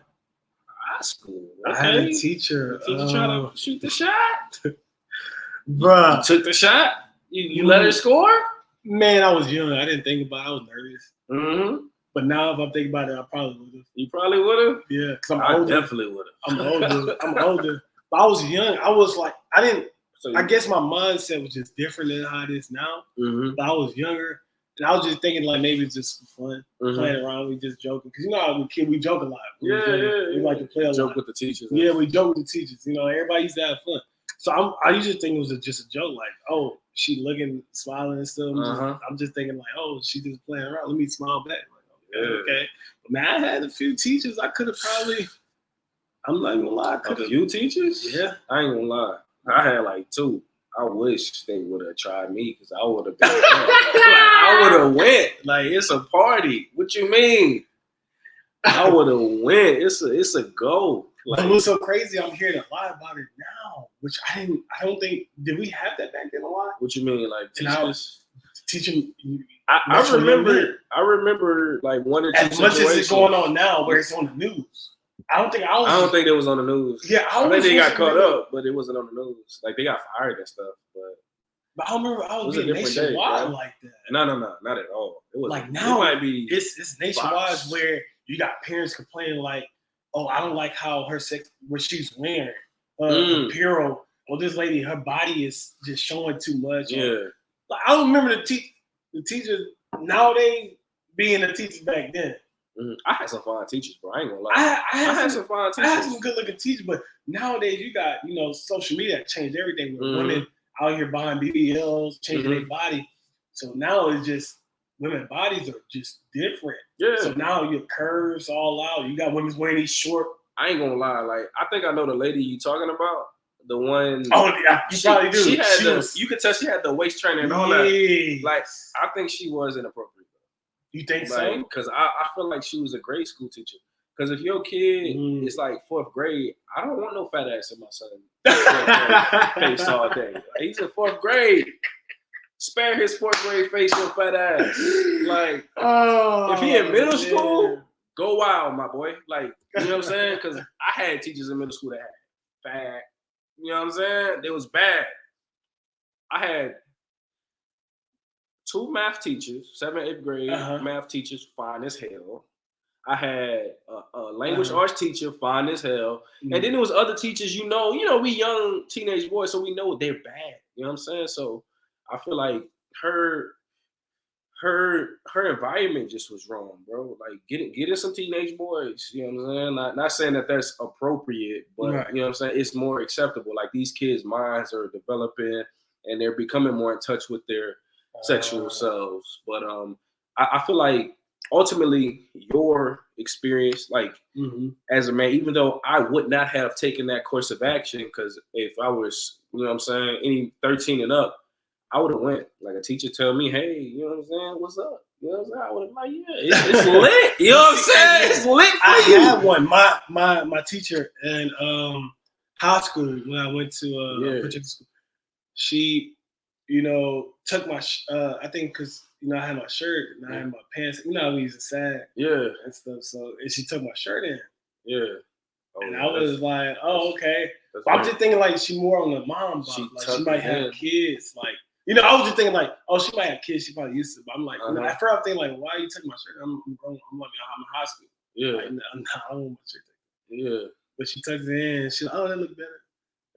High school? Okay. I had a teacher. The teacher tried to shoot the shot? Bruh. You took the shot? You let her score? Man, I was young. I didn't think about it. I was nervous. Mm-hmm. But now if I'm thinking about it, I probably would have. You probably would have? Yeah. Because I definitely would have. I'm older. But I was young. I was like, I guess my mindset was just different than how it is now. But I was younger. And I was just thinking like maybe it's just fun. Playing around. We just joking. Because you know how we joke a lot. We like to play a lot. Joke with the teachers. Yeah, we joke with the teachers. You know, everybody used to have fun. So I usually think it was just a joke, like, oh, she looking, smiling and stuff. I'm just thinking like, oh, she just playing around. Let me smile back. Like, okay. But man, I had a few teachers. I could have probably, I'm not gonna lie. A few teachers? Yeah. I ain't gonna lie. I had like 2. I wish they would have tried me, because I would have been. I would have went. Like, it's a party. What you mean? I would have went. It's a go. Like, but what's so crazy? I'm hearing a lot about it now, which I don't think. Did we have that back then a lot? What you mean, like teachers? Teaching. I remember like one or two. As much as it's going on now, where it's on the news. I don't think it was on the news. Yeah, I think they got caught up, but it wasn't on the news. Like, they got fired and stuff. But I remember I was getting nationwide like that. No, not at all. It was like now. It might be. It's nationwide where you got parents complaining like, oh, I don't like how what she's wearing, apparel. Well, this lady, her body is just showing too much. Yeah. Like, I don't remember the teachers nowadays being the teachers back then. I had some fine teachers, bro. I ain't gonna lie. I had some fine teachers. I had some good looking teachers, but nowadays you got, social media changed everything with women out here buying BBLs, changing their body. So now it's just women's bodies are just different. Yeah. So now your curves all out. You got women's wearing these short. I ain't gonna lie. Like, I think I know the lady you talking about. The one. Oh yeah, you probably do. You could tell she had the waist trainer and all that. Like, I think she was inappropriate. You think so? Because I feel like she was a grade school teacher. Because if your kid is like 4th grade, I don't want no fat ass in my son's face all day. Like, he's in 4th grade. Spare his 4th grade face with fat ass. Like, if he in middle school, go wild, my boy. Like, you know what I'm saying? Because I had teachers in middle school that had fat. You know what I'm saying? It was bad. I had 2 math teachers, 7th, 8th grade math teachers, fine as hell. I had a language arts teacher, fine as hell, Mm-hmm. and then there was other teachers. You know, we young teenage boys, so we know they're bad. You know what I'm saying? So I feel like her environment just was wrong, bro. Like getting some teenage boys. You know what I'm saying? Not saying that that's appropriate, but Right. you know what I'm saying. It's more acceptable. Like these kids' minds are developing, and they're becoming more in touch with their sexual selves. But I feel like ultimately your experience, like as a man, even though I would not have taken that course of action, because if I was, you know what I'm saying, any 13 and up, I would have went. Like a teacher tell me, hey, you know what I'm saying, what's up? You know what I'm saying? I would have like, yeah, it's lit. You know what I'm saying? It's lit for I you. had one. My teacher in high school when I went to particular school, she, took my I think because I had my shirt and I had my pants. You know how we used to sag and stuff. So and she took my shirt in. Yeah. Oh, and yeah, I was like, oh, okay. But I'm just great. thinking like she more on the mom vibe. Like she might have kids. Like, I was just thinking like, oh, she might have kids. She probably used to. But I'm like, at first I'm thinking like, why are you taking my shirt? I'm grown. I'm like, I'm in high school. Yeah. Like, I don't want my shirt taken. Yeah. But she tucks it in. And she's like, oh, that look better.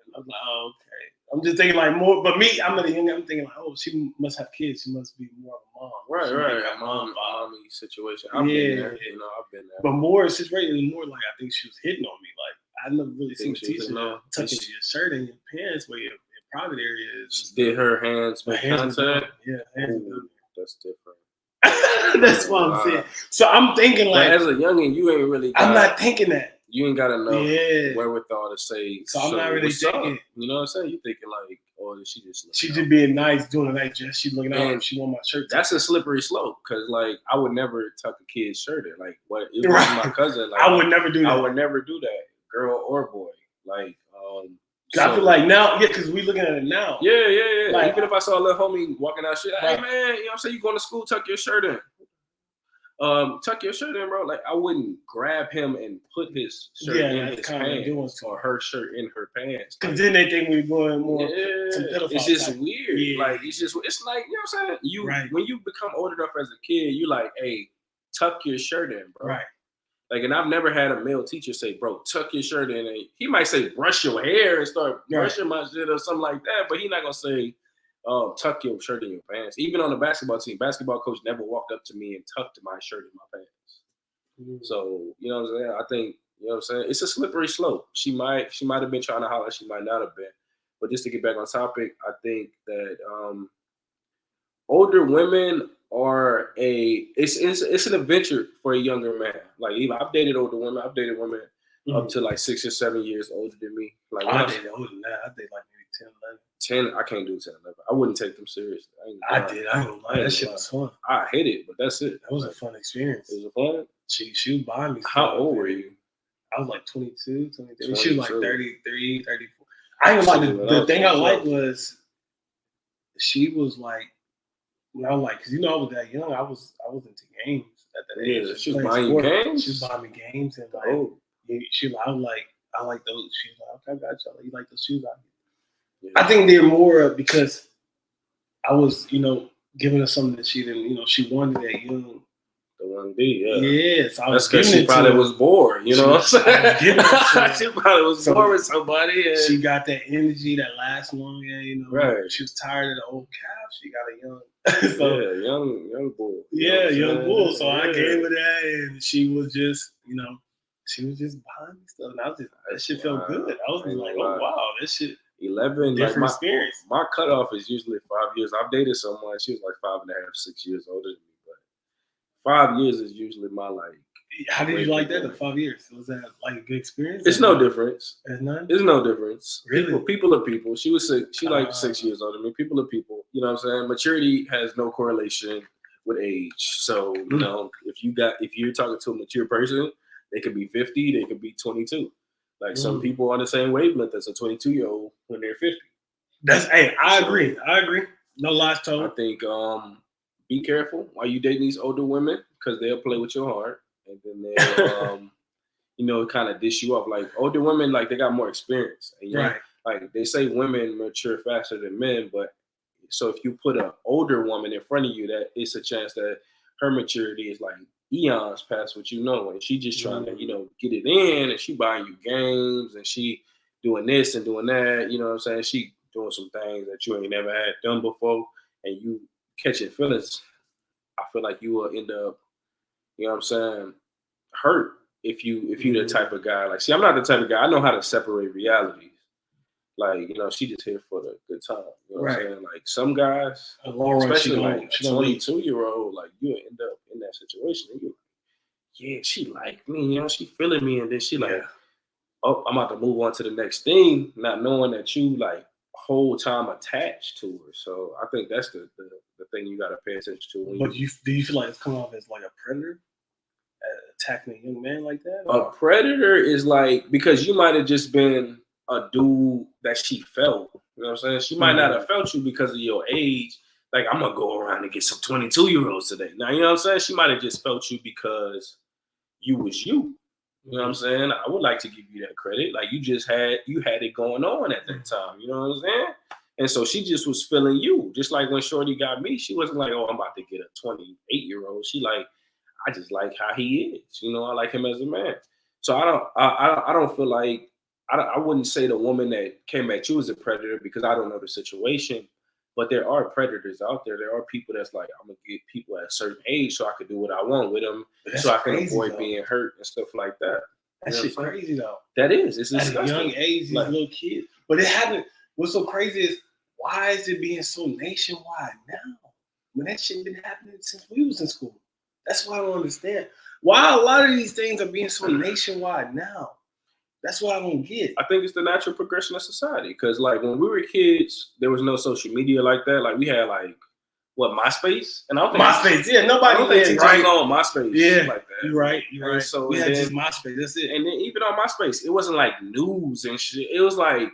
And I'm like, oh, okay. I'm just thinking like more. But me, I'm thinking like, oh, she must have kids. She must be more of a mom. Right. A mommy situation. I've been there. I've been there. But more situation, more like I think she was hitting on me. Like I never really seen a teacher tucking your shirt in your pants where your private area is. Did her hands make contact? Yeah, hands. That's different. That's what I'm saying. So I'm thinking like, as a youngin', you ain't really. I'm not thinking that. You ain't got enough wherewithal to say. So I'm not really thinking. You know what I'm saying? You thinking like, oh, she just being nice, doing a nice dress. She's looking out. She want my shirt. That's a slippery slope because like I would never tuck a kid's shirt in. Like what? It was my cousin. Like I would never do that. I would never do that, girl or boy. Like I feel like now, because we looking at it now. Yeah. Like, even if I saw a little homie walking out shit, hey man, you know what I'm saying? You going to school, tuck your shirt in. Tuck your shirt in, bro. Like I wouldn't grab him and put his shirt in his pants or her shirt in her pants. Because then they think we're going more. It's just weird. Yeah. Like it's like, you know what I'm saying? When you become old enough as a kid, you like, hey, tuck your shirt in, bro. Right. Like, and I've never had a male teacher say, bro, tuck your shirt in. And he might say, brush your hair and start brushing my shit or something like that. But he's not going to say, tuck your shirt in your pants. Even on the basketball team, basketball coach never walked up to me and tucked my shirt in my pants. So, you know what I'm saying? I think, you know what I'm saying? It's a slippery slope. She might have been trying to holler. She might not have been. But just to get back on topic, I think that older women are it's an adventure for a younger man. Like even I've dated older women. I've dated women up to like 6 or 7 years older than me. Like I dated older than that. I dated like maybe 10, 11. 10, I can't do 10, 11. I wouldn't take them seriously. I did. I don't lie. That shit was fun. I hit it, but that's it. That was a fun experience. It was fun? She was buying me stuff. How old were you? I was like 22, 23. She was like 33, 34. I ain't gonna lie. The thing I liked was she was like, because I was that young. I was into games at that age. Yeah, she was buying you games? She was buying me games and like, I like those. She was like, okay, I got you. You like those shoes out here. Yeah. I think they're more because I was, giving her something that she didn't, she wanted that young. The 1B, yeah. Yeah, so that's because she probably was bored, you know what I'm saying? She probably was bored with somebody. And she got that energy that lasts long, Right. She was tired of the old calf. She got a young, young bull. Yeah, young bull. So I gave her that, and she was just, she was just buying me stuff. And that shit felt good. I was like, oh wow, this shit. 11, different experience. My cutoff is usually 5 years. I've dated someone, she was like 5.5, 6 years older than me. 5 years is usually my like. How did you like that? The 5 years, was that like a good experience? It's no difference. It's none. It's no difference. Really, people are people. She was sick. She like 6 years older than me. People are people. You know what I'm saying? Maturity has no correlation with age. So if you're talking to a mature person, they could be 50. They could be 22. Like some people on the same wavelength as a 22-year-old when they're 50. I agree. No lies told. I think be careful while you dating these older women because they'll play with your heart and then they'll kind of dish you off. Like older women, like they got more experience. And, right. Like they say women mature faster than men, but so if you put an older woman in front of you, that it's a chance that her maturity is like eons past what you know, and she just trying to, get it in, and she buying you games, and she doing this and doing that. You know what I'm saying? She doing some things that you ain't never had done before, and you catching feelings. I feel like you will end up, you know what I'm saying, hurt if you the type of guy. Like, see, I'm not the type of guy. I know how to separate realities. Like, she just here for the good time. You know what I'm saying? Like, some guys, especially like a 22-year-old, like, you end up in that situation. And you're like, yeah, she like me, she feeling me. And then she like, oh, I'm about to move on to the next thing, not knowing that you, like, whole time attached to her. So I think that's the thing you got to pay attention to. But do you feel like it's coming off as like a predator? Attacking a young man like that? A predator is like, because you might have just been a dude that she felt. You know what I'm saying? She might not have felt you because of your age. Like, I'm gonna go around and get some 22-year-olds today. Now, you know what I'm saying? She might have just felt you because you was you. You know what I'm saying? I would like to give you that credit. Like, you had it going on at that time. You know what I'm saying? And so she just was feeling you. Just like when Shorty got me, she wasn't like, oh, I'm about to get a 28-year-old. She like, I just like how he is. I like him as a man. So I don't feel like, I wouldn't say the woman that came at you is a predator, because I don't know the situation. But there are predators out there. There are people that's like, I'm gonna get people at a certain age so I can do what I want with them, so I can avoid being hurt and stuff like that. That shit crazy though. That is. It's at disgusting. a young age, these little kids. But it happened. What's so crazy is, why is it being so nationwide now? When that shit been happening since we was in school. That's why I don't understand. Why a lot of these things are being so nationwide now. That's what I don't get. I think it's the natural progression of society. Because, like, when we were kids, there was no social media like that. Like, we had, like, MySpace? And I don't think MySpace, yeah. Nobody teachers on MySpace. Yeah, like that. You're right. You're right. So we had just MySpace. That's it. And then even on MySpace, it wasn't like news and shit. It was like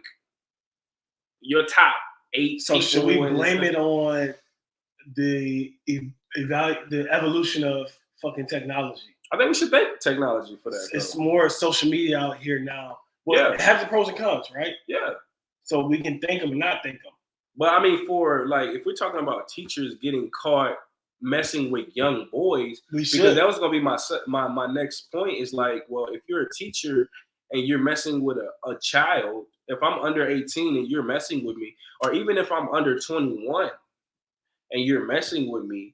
your top 8. So should we blame it on the evolution of fucking technology? I think we should thank technology for that. It's more social media out here now. Well, it has the pros and cons, right? Yeah. So we can thank them and not thank them. But I mean, for like, if we're talking about teachers getting caught messing with young boys, because that was gonna be my next point, is like, well, if you're a teacher and you're messing with a child, if I'm under 18 and you're messing with me, or even if I'm under 21 and you're messing with me,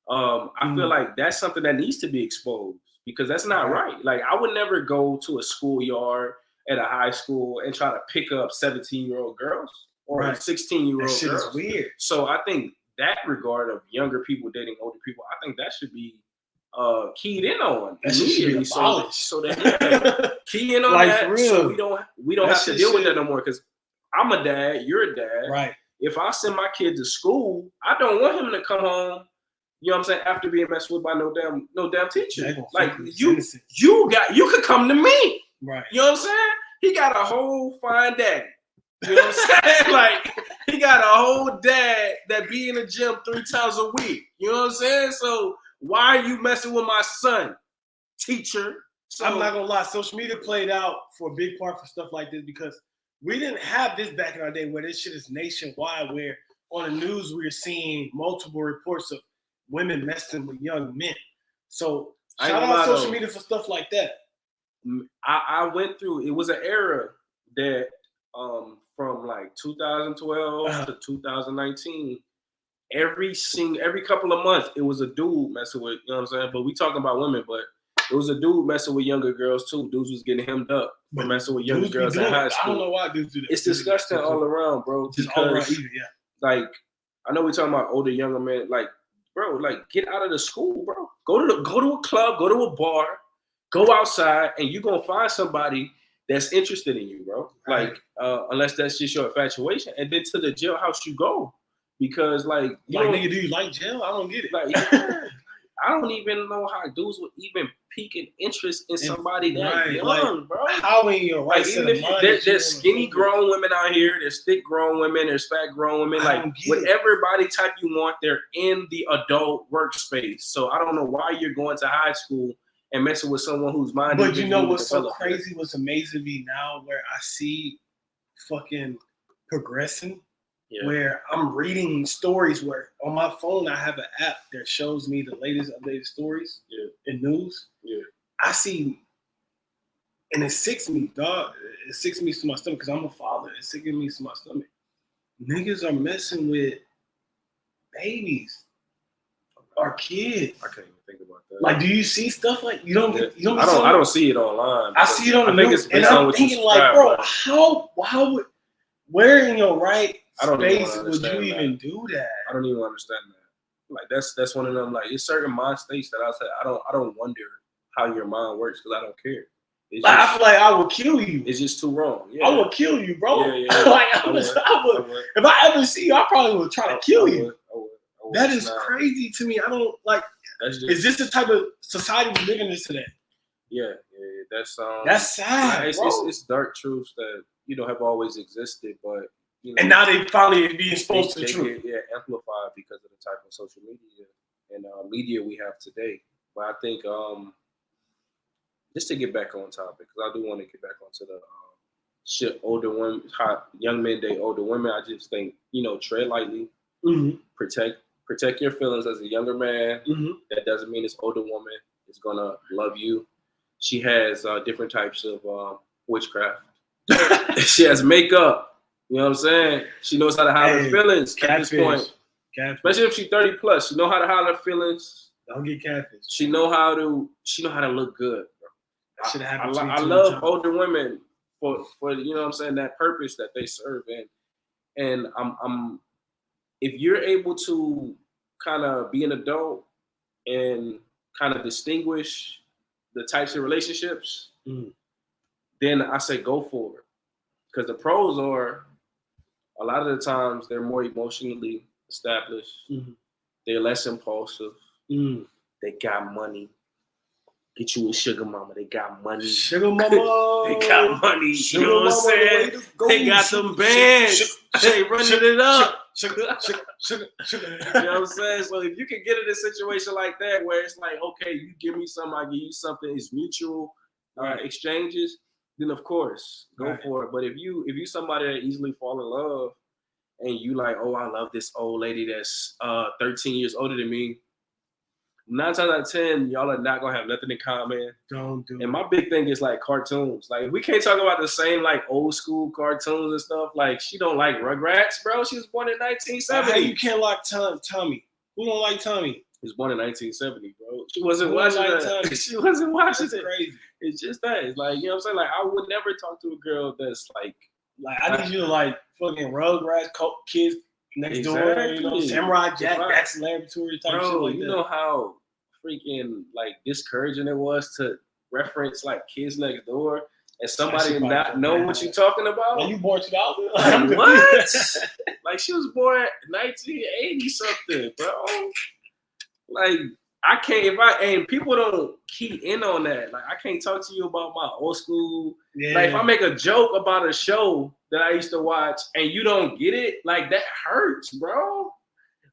I feel like that's something that needs to be exposed, because that's not right. Like, I would never go to a schoolyard at a high school and try to pick up 17-year-old girls or 16-year-old girls. That shit is weird. So I think that regard of younger people dating older people, I think that should be keyed in on. That shit should be abolished. So that key in on like, that, so we don't have to deal with that no more. Because I'm a dad, you're a dad. Right. If I send my kid to school, I don't want him to come home, you know what I'm saying, after being messed with by no damn teacher. Like, you could come to me. Right. You know what I'm saying? He got a whole fine daddy. You know what I'm saying? Like, he got a whole dad that be in the gym 3 times a week. You know what I'm saying? So why are you messing with my son, teacher? So I'm not gonna lie, social media played out for a big part for stuff like this, because we didn't have this back in our day, where this shit is nationwide, where on the news we're seeing multiple reports of women messing with young men. So shout out social media for stuff like that. I went through, it was an era that from like 2012 to 2019, every couple of months it was a dude messing with, you know what I'm saying? But we talking about women, but it was a dude messing with younger girls too. Dudes was getting hemmed up for messing with younger girls in high school. I don't know why dudes do that. It's disgusting all around, bro. Just all around, yeah. Like, I know we're talking about older, younger men. Like, bro, like, get out of the school, bro. Go to a club, go to a bar, go outside, and you're gonna find somebody that's interested in you, bro. Like, unless that's just your infatuation. And then to the jailhouse you go. Because, like, nigga, do you like jail? I don't get it. Like, I don't even know how dudes would even peak an interest in somebody that young, like, bro. How in your right even if there's skinny grown women out here, there's thick grown women, there's fat grown women, like, whatever body type you want, they're in the adult workspace. So I don't know why you're going to high school and messing with someone whose mind. But you know what's so crazy? What's amazing to me now, where I see fucking progressing. Yeah. Where I'm reading stories, where on my phone I have an app that shows me the latest updated stories. Yeah. in news. Yeah. I see, and it sicks me, dog. It sicks me to my stomach because I'm a father. It sicks me to my stomach. Niggas are messing with babies or kids. I can't even think about that. Like, do you see stuff like you don't? Yeah. You don't. I don't see it online. I see it on the I think news, it's based and on I'm what you thinking like, subscribe, bro, how would, where in your right I don't even space would you even do that? I don't even understand that. Like that's one of them. Like it's certain mind states that I say I don't wonder how your mind works because I don't care. It's Like, just, I feel like I would kill you. It's just too wrong. Yeah. I would kill you, bro. Yeah. Like I would. If I ever see you, I probably would try to kill you. I would. That is crazy to me. I don't like. Is this the type of society we live in today? Yeah. That's sad, bro. It's dark truths that have always existed, but and now they finally being exposed to the truth. Get amplified because of the type of social media and media we have today. But I think just to get back on topic, because I do want to get back onto the shit older women, how young men date older women. I just think tread lightly, protect your feelings as a younger man. That doesn't mean this older woman is gonna love you. She has different types of witchcraft. She has makeup. You know what I'm saying? She knows how to hide her feelings at this point. Especially if she's 30 plus, she know how to hide her feelings. Don't get catfish. She know how to look good. I love older women for you know what I'm saying, that purpose that they serve in. And I'm if you're able to kind of be an adult and kind of distinguish the types of relationships, then I say go for it. Because the pros are a lot of the times they're more emotionally established. They're less impulsive. They got money. Get you a sugar mama. They got money. Sugar mama. They got money. You know what I'm saying? They got them bands. They running it up. Sugar. You know what I'm saying? So if you can get in a situation like that where it's like, okay, you give me something, I give you something, it's mutual exchanges, then of course go for it. But if you somebody that easily fall in love and you like, oh, I love this old lady that's 13 years older than me, 9 times out of 10, y'all are not gonna have nothing in common. Don't do it. And my big thing is like cartoons. Like we can't talk about the same like old school cartoons and stuff. Like she don't like Rugrats, bro. She was born in 1970. How you can't like Tommy? Who don't like Tommy? He was born in 1970, bro. She wasn't watching that. She wasn't watching it. Crazy. It's just that. It's like, you know what I'm saying? Like I would never talk to a girl that's like I need you to like fucking Rugrats, Kids Next Door, Samurai Jack, Jackson Laboratory type shit like that. You know how freaking like discouraging it was to reference like Kids Next Door and somebody not know what you're talking about? Are you born 2000? Like, what? Like she was born 1980 something, bro. Like I can't and people don't key in on that. Like I can't talk to you about my old school. Yeah. Like if I make a joke about a show that I used to watch and you don't get it, like that hurts, bro.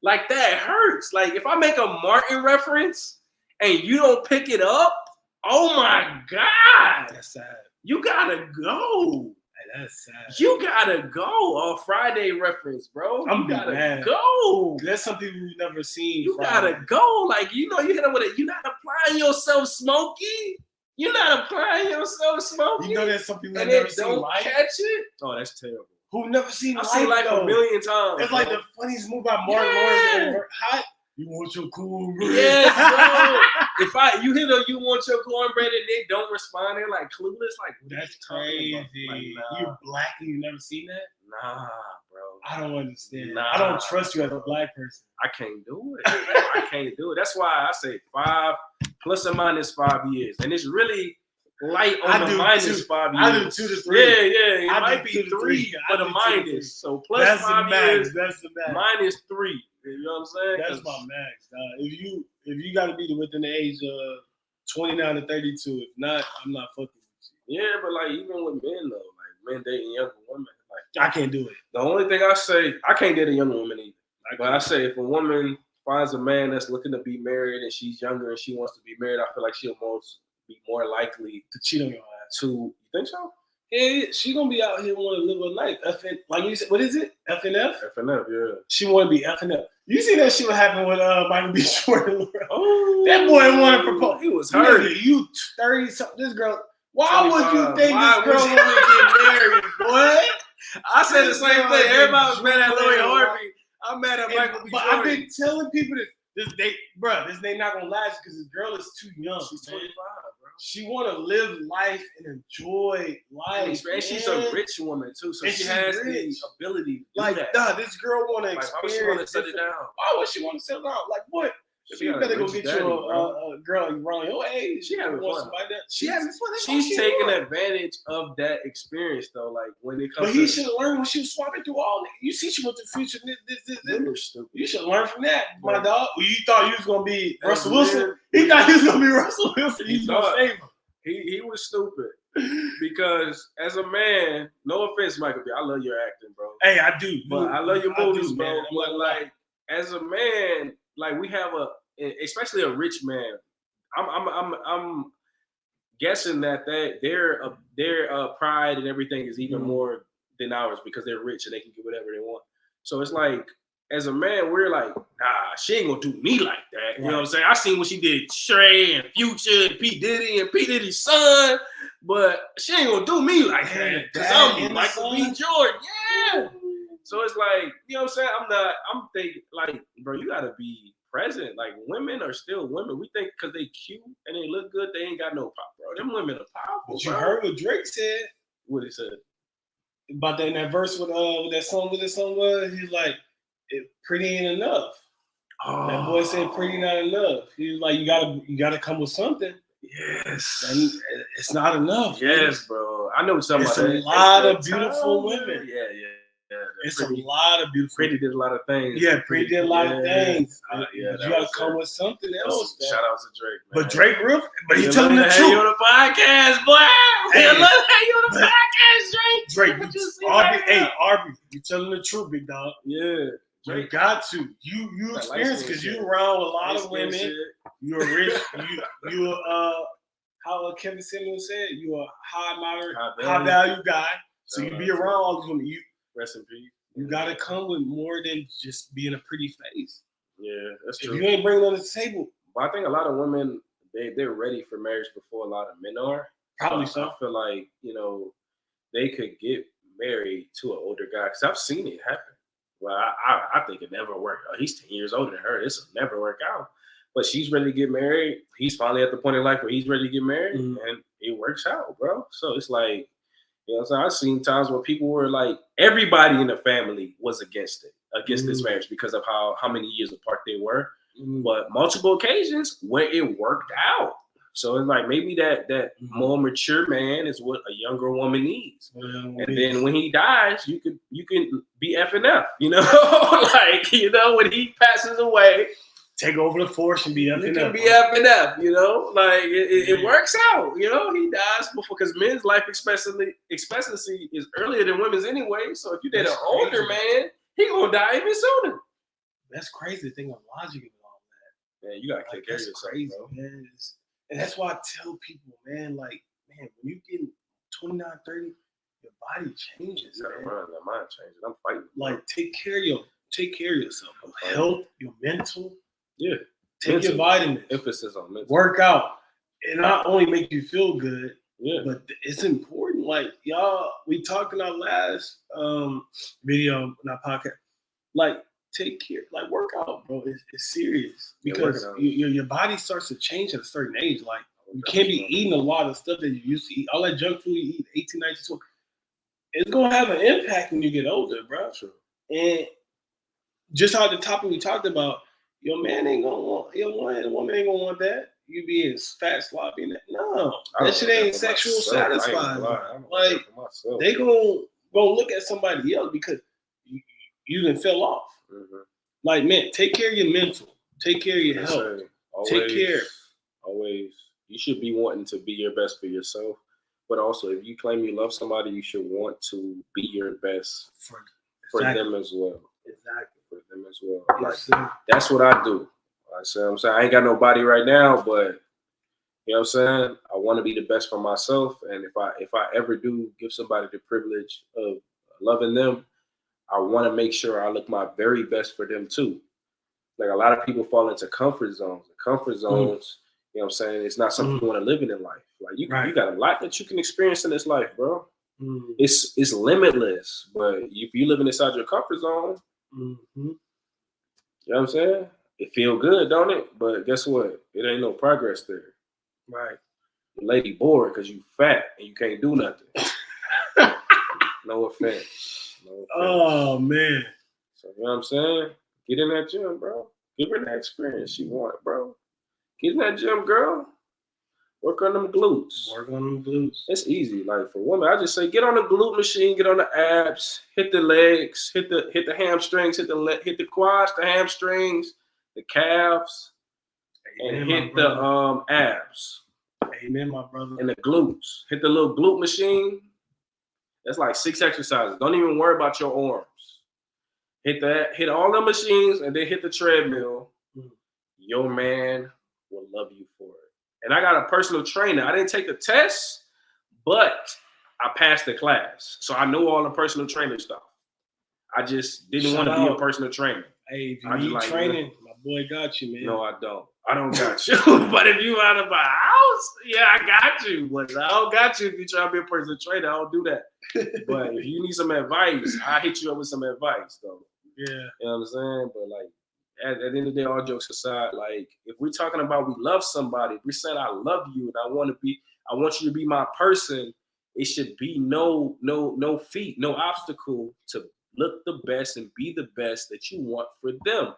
Like that hurts. Like if I make a Martin reference and you don't pick it up, oh my God. That's sad. You gotta go. Hey, that's sad. You gotta go. A Friday reference, bro. I'm you gotta mad. Go. That's something we've never seen. You gotta go. Like, you hit it with it. You're not applying yourself, Smokey. You're not applying yourself, Smokey. You know there's something we've never seen. Don't catch it. Oh, that's terrible. Who never seen I've seen Life a million times. It's like the funniest movie by Martin Lawrence. Hot. You want your cornbread? Yes, bro. If you hit a you want your cornbread and they don't respond, they're like clueless. Like that's crazy. Like, nah. You black and you never seen that? Nah, bro. I don't understand. Nah, I don't trust you as a black person. I can't do it. I can't do it. That's why I say 5 plus or minus 5 years, and it's really light on the minus 5 years. I do 2 to 3. Yeah. It might be 3 for the minus. So plus that's 5 years. That's the max. Minus 3. You know what I'm saying? That's my max. If you got to be within the age of 29 to 32, if not, I'm not fucking with you. Yeah, but like even with men though, like men dating younger women, like I can't do it. The only thing I say, I can't date a young woman either. But I say if a woman finds a man that's looking to be married and she's younger and she wants to be married, I feel like she'll be more likely to cheat on your ass. You think so? Yeah, she gonna be out here want to live her life. Like you said, what is it? FNF? FNF, yeah. She want to be FNF. You see that shit what happened with Michael B. Jordan? Oh, that boy wanted to propose. He was hurt. You 30 something. This girl. Why would you think this girl want to get married, boy? I said the same thing. Everybody was mad at Lori Harvey. I'm mad at Michael B. Jordan. But I've been telling people that this day not gonna last because this girl is too young. She's 25, bro. She want to live life and enjoy life. And she's a rich woman too, so she has the ability to do that. This girl want to experience. Why would she want to settle down? Why would she want to settle down? Like what? You better go get you a girl around your age. She having fun. Like that. She having fun. She's taking advantage of that experience though. Like when it comes. But he should have learned when she was swapping through all that. You see, she went to Future. This. You should learn from that, my dog. You thought you was gonna be Russell Wilson. He thought he was gonna be Russell Wilson. He's gonna save him. He was stupid because as a man, no offense, Michael B. I love your acting, bro. Hey, I do. But I love your movies, bro. But like as a man, like we have especially a rich man. I'm guessing that their pride and everything is even more than ours because they're rich and they can get whatever they want. So it's like, as a man, we're like, nah, she ain't gonna do me like that. You know what I'm saying? I seen what she did, Trey and Future and P. Diddy and P. Diddy's son, but she ain't gonna do me like that because I'm Michael B. Jordan. Yeah. So it's like, you know what I'm saying? I'm thinking like, bro, you gotta be present. Like women are still women. We think because they cute and they look good, they ain't got no pop, bro. Them women are powerful. But you heard what Drake said? What he said? About that in that verse with that song was? He's like, pretty ain't enough. Oh. That boy said pretty not enough. He was like, you gotta come with something. Yes. And it's not enough. Yes, bro. I know something about that. It's a lot of beautiful women. Yeah. It's a lot of beautiful. Pretty did a lot of things. Yeah, Pretty did a lot of things. You gotta come with something else. Shout out to Drake, man. But Drake but he's telling the truth. You on the podcast, boy. Hey, look, you on the podcast, Drake. Aubrey, you telling the truth, big dog. Yeah. You got to. You experience because you around a lot of women. You're rich. You how Kevin Samuel said, you're a high value guy. So you be around all these women. Rest in peace. You gotta come with more than just being a pretty face. Yeah, that's true. If you ain't bringing it on the table. But I think a lot of women they're ready for marriage before a lot of men are. Probably so. I feel like, they could get married to an older guy because I've seen it happen. Well, I think it never worked out. He's 10 years older than her. This will never work out. But she's ready to get married. He's finally at the point in life where he's ready to get married, and it works out, bro. So it's like, you know what I'm saying? I've seen times where people were like, everybody in the family was against this marriage because of how many years apart they were. But multiple occasions where it worked out. So it's like maybe that more mature man is what a younger woman needs. And then when he dies, you can be FNF, when he passes away, take over the force and be FNF. You can be FNF, it works out. He dies before because men's life expectancy is earlier than women's anyway. So if you date an older man, he gonna die even sooner. That's crazy to think of logic and all that. Man, you gotta take care of yourself, crazy, bro. Man. And that's why I tell people, man, when you get 29, 30, your body changes. Man. Your mind changes. I'm fighting. Take care of yourself. Your health, your mental. Yeah. Take your vitamins. Emphasis on mental. Work out. It not only make you feel good, but it's important. Like y'all, we talked in our last video in our podcast. Take care, work out, bro. It's serious because your body starts to change at a certain age. You can't be eating a lot of stuff that you used to eat. All that junk food you eat, 18, 19, 20. It's gonna have an impact when you get older, bro. Sure. And just how the topic we talked about, your man ain't gonna want, the woman ain't gonna want that. You being fat, sloppy, no, that shit ain't sexual satisfying. They gonna look at somebody else because you done fell off. Man, take care of your mental. Take care of your health. Take care. Always. You should be wanting to be your best for yourself. But also, if you claim you love somebody, you should want to be your best for them as well. Exactly. For them as well. That's what I do. I'm saying I ain't got no body right now, but You know what I'm saying? I want to be the best for myself, and if I ever do give somebody the privilege of loving them, I want to make sure I look my very best for them too. Like a lot of people fall into comfort zones. Comfort zones, you know what I'm saying? It's not something you want to live in life. Like you got a lot that you can experience in this life, bro. It's limitless, but if you living inside your comfort zone, you know what I'm saying? It feel good, don't it? But guess what? It ain't no progress there. Right. The lady bored because you fat and you can't do nothing. No offense. Oh man. So you know what I'm saying? Get in that gym, bro. Give her that experience she want, bro. Get in that gym, girl. Work on them glutes. It's easy. Like for women, I just say get on the glute machine, get on the abs, hit the legs, hit the hamstrings, hit the quads, the hamstrings, the calves, and hit the abs. Amen, my brother. And the glutes. Hit the little glute machine. That's like 6 exercises. Don't even worry about your arms. Hit that. Hit all the machines, and then hit the treadmill. Your man will love you for it. And I got a personal trainer. I didn't take the test, but I passed the class. So I know all the personal trainer stuff. I just didn't want to be a personal trainer. Hey, if you need training, my boy got you, man. No, I don't. I don't got you. But if you out of my house, yeah, I got you. But I don't got you if you try to be a personal trainer. I don't do that. But if you need some advice, I'll hit you up with some advice, though. Yeah. You know what I'm saying? But like, at the end of the day, all jokes aside, like if we're talking about we love somebody, if we said I love you and I want you to be my person, it should be no feat, no obstacle to look the best and be the best that you want for them.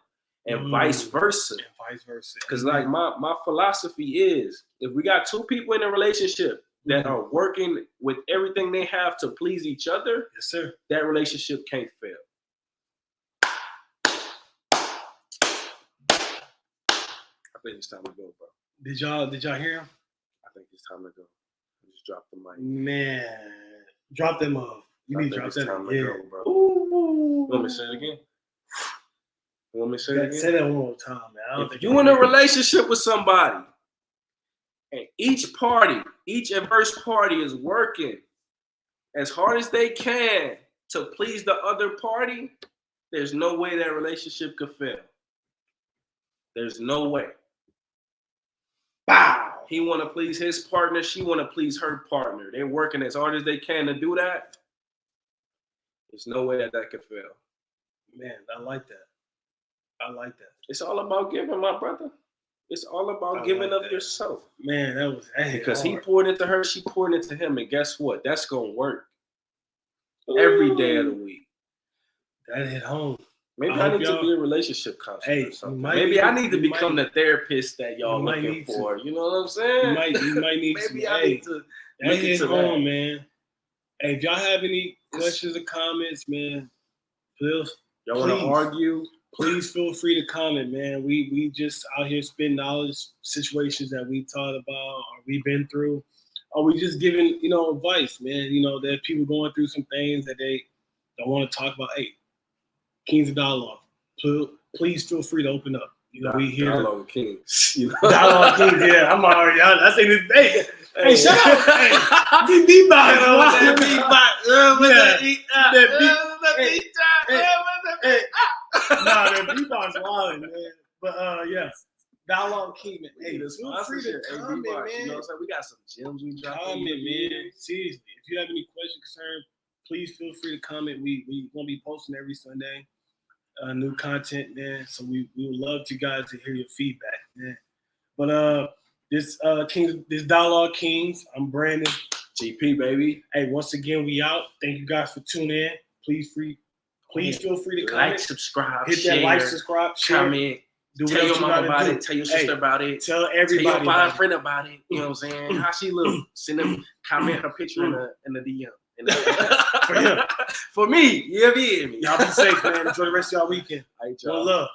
And vice versa. Because like my philosophy is if we got two people in a relationship that are working with everything they have to please each other, yes, sir, that relationship can't fail. I think it's time to go, bro. Did y'all hear him? I think it's time to go. I just dropped the mic. Man, drop them off. You need to drop that again, bro. You want me to say it again? You want me to say it again? Say that one more time, man. If you in a relationship with somebody and each adverse party is working as hard as they can to please the other party, there's no way that relationship could fail. There's no way. Bow. He want to please his partner. She want to please her partner. They're working as hard as they can to do that. There's no way that could fail. Man, I like that. It's all about giving, my brother. It's all about giving up yourself. Man, that was because he poured into her, she poured into him, and guess what? That's gonna work every day of the week. That hit home. Maybe I need to be a relationship counselor or something. Maybe I need to become the therapist that y'all looking for. You know what I'm saying? You might need maybe I need to that hit home, man. Hey, if y'all have any questions or comments, man, y'all want to argue, please feel free to comment, man. We just out here spitting knowledge, situations that we thought about or we've been through, or we just giving, advice, man. That people going through some things that they don't want to talk about. Hey, Kings of Dialogue, please feel free to open up. We here. Dialogue Kings. Dialogue Kings, yeah. I'm already out. I say this day. Hey, shut up. Hey, beatbox. Nah, that beatbox wilding, man. But yes, Dialogue King, man. Hey, feel free to comment, man. You know what I'm saying? We got some gems we dropped. Comment, man. Seriously, if you have any questions, concern, please feel free to comment. We gonna be posting every Sunday, new content, man. So we would love to guys to hear your feedback, man. But this Dialogue Kings, I'm Brandon. GP, baby. Hey, once again, we out. Thank you guys for tuning in. Please feel free to comment, subscribe, hit share, that like, subscribe, share, comment. Tell your mom about it. Tell your sister about it. Tell everybody. Tell your fine friend about it. You know what I'm saying? How she look? Send them comment her picture in the DM. For him. For me. You hear me? Y'all be safe, man. Enjoy the rest of y'all weekend. One love.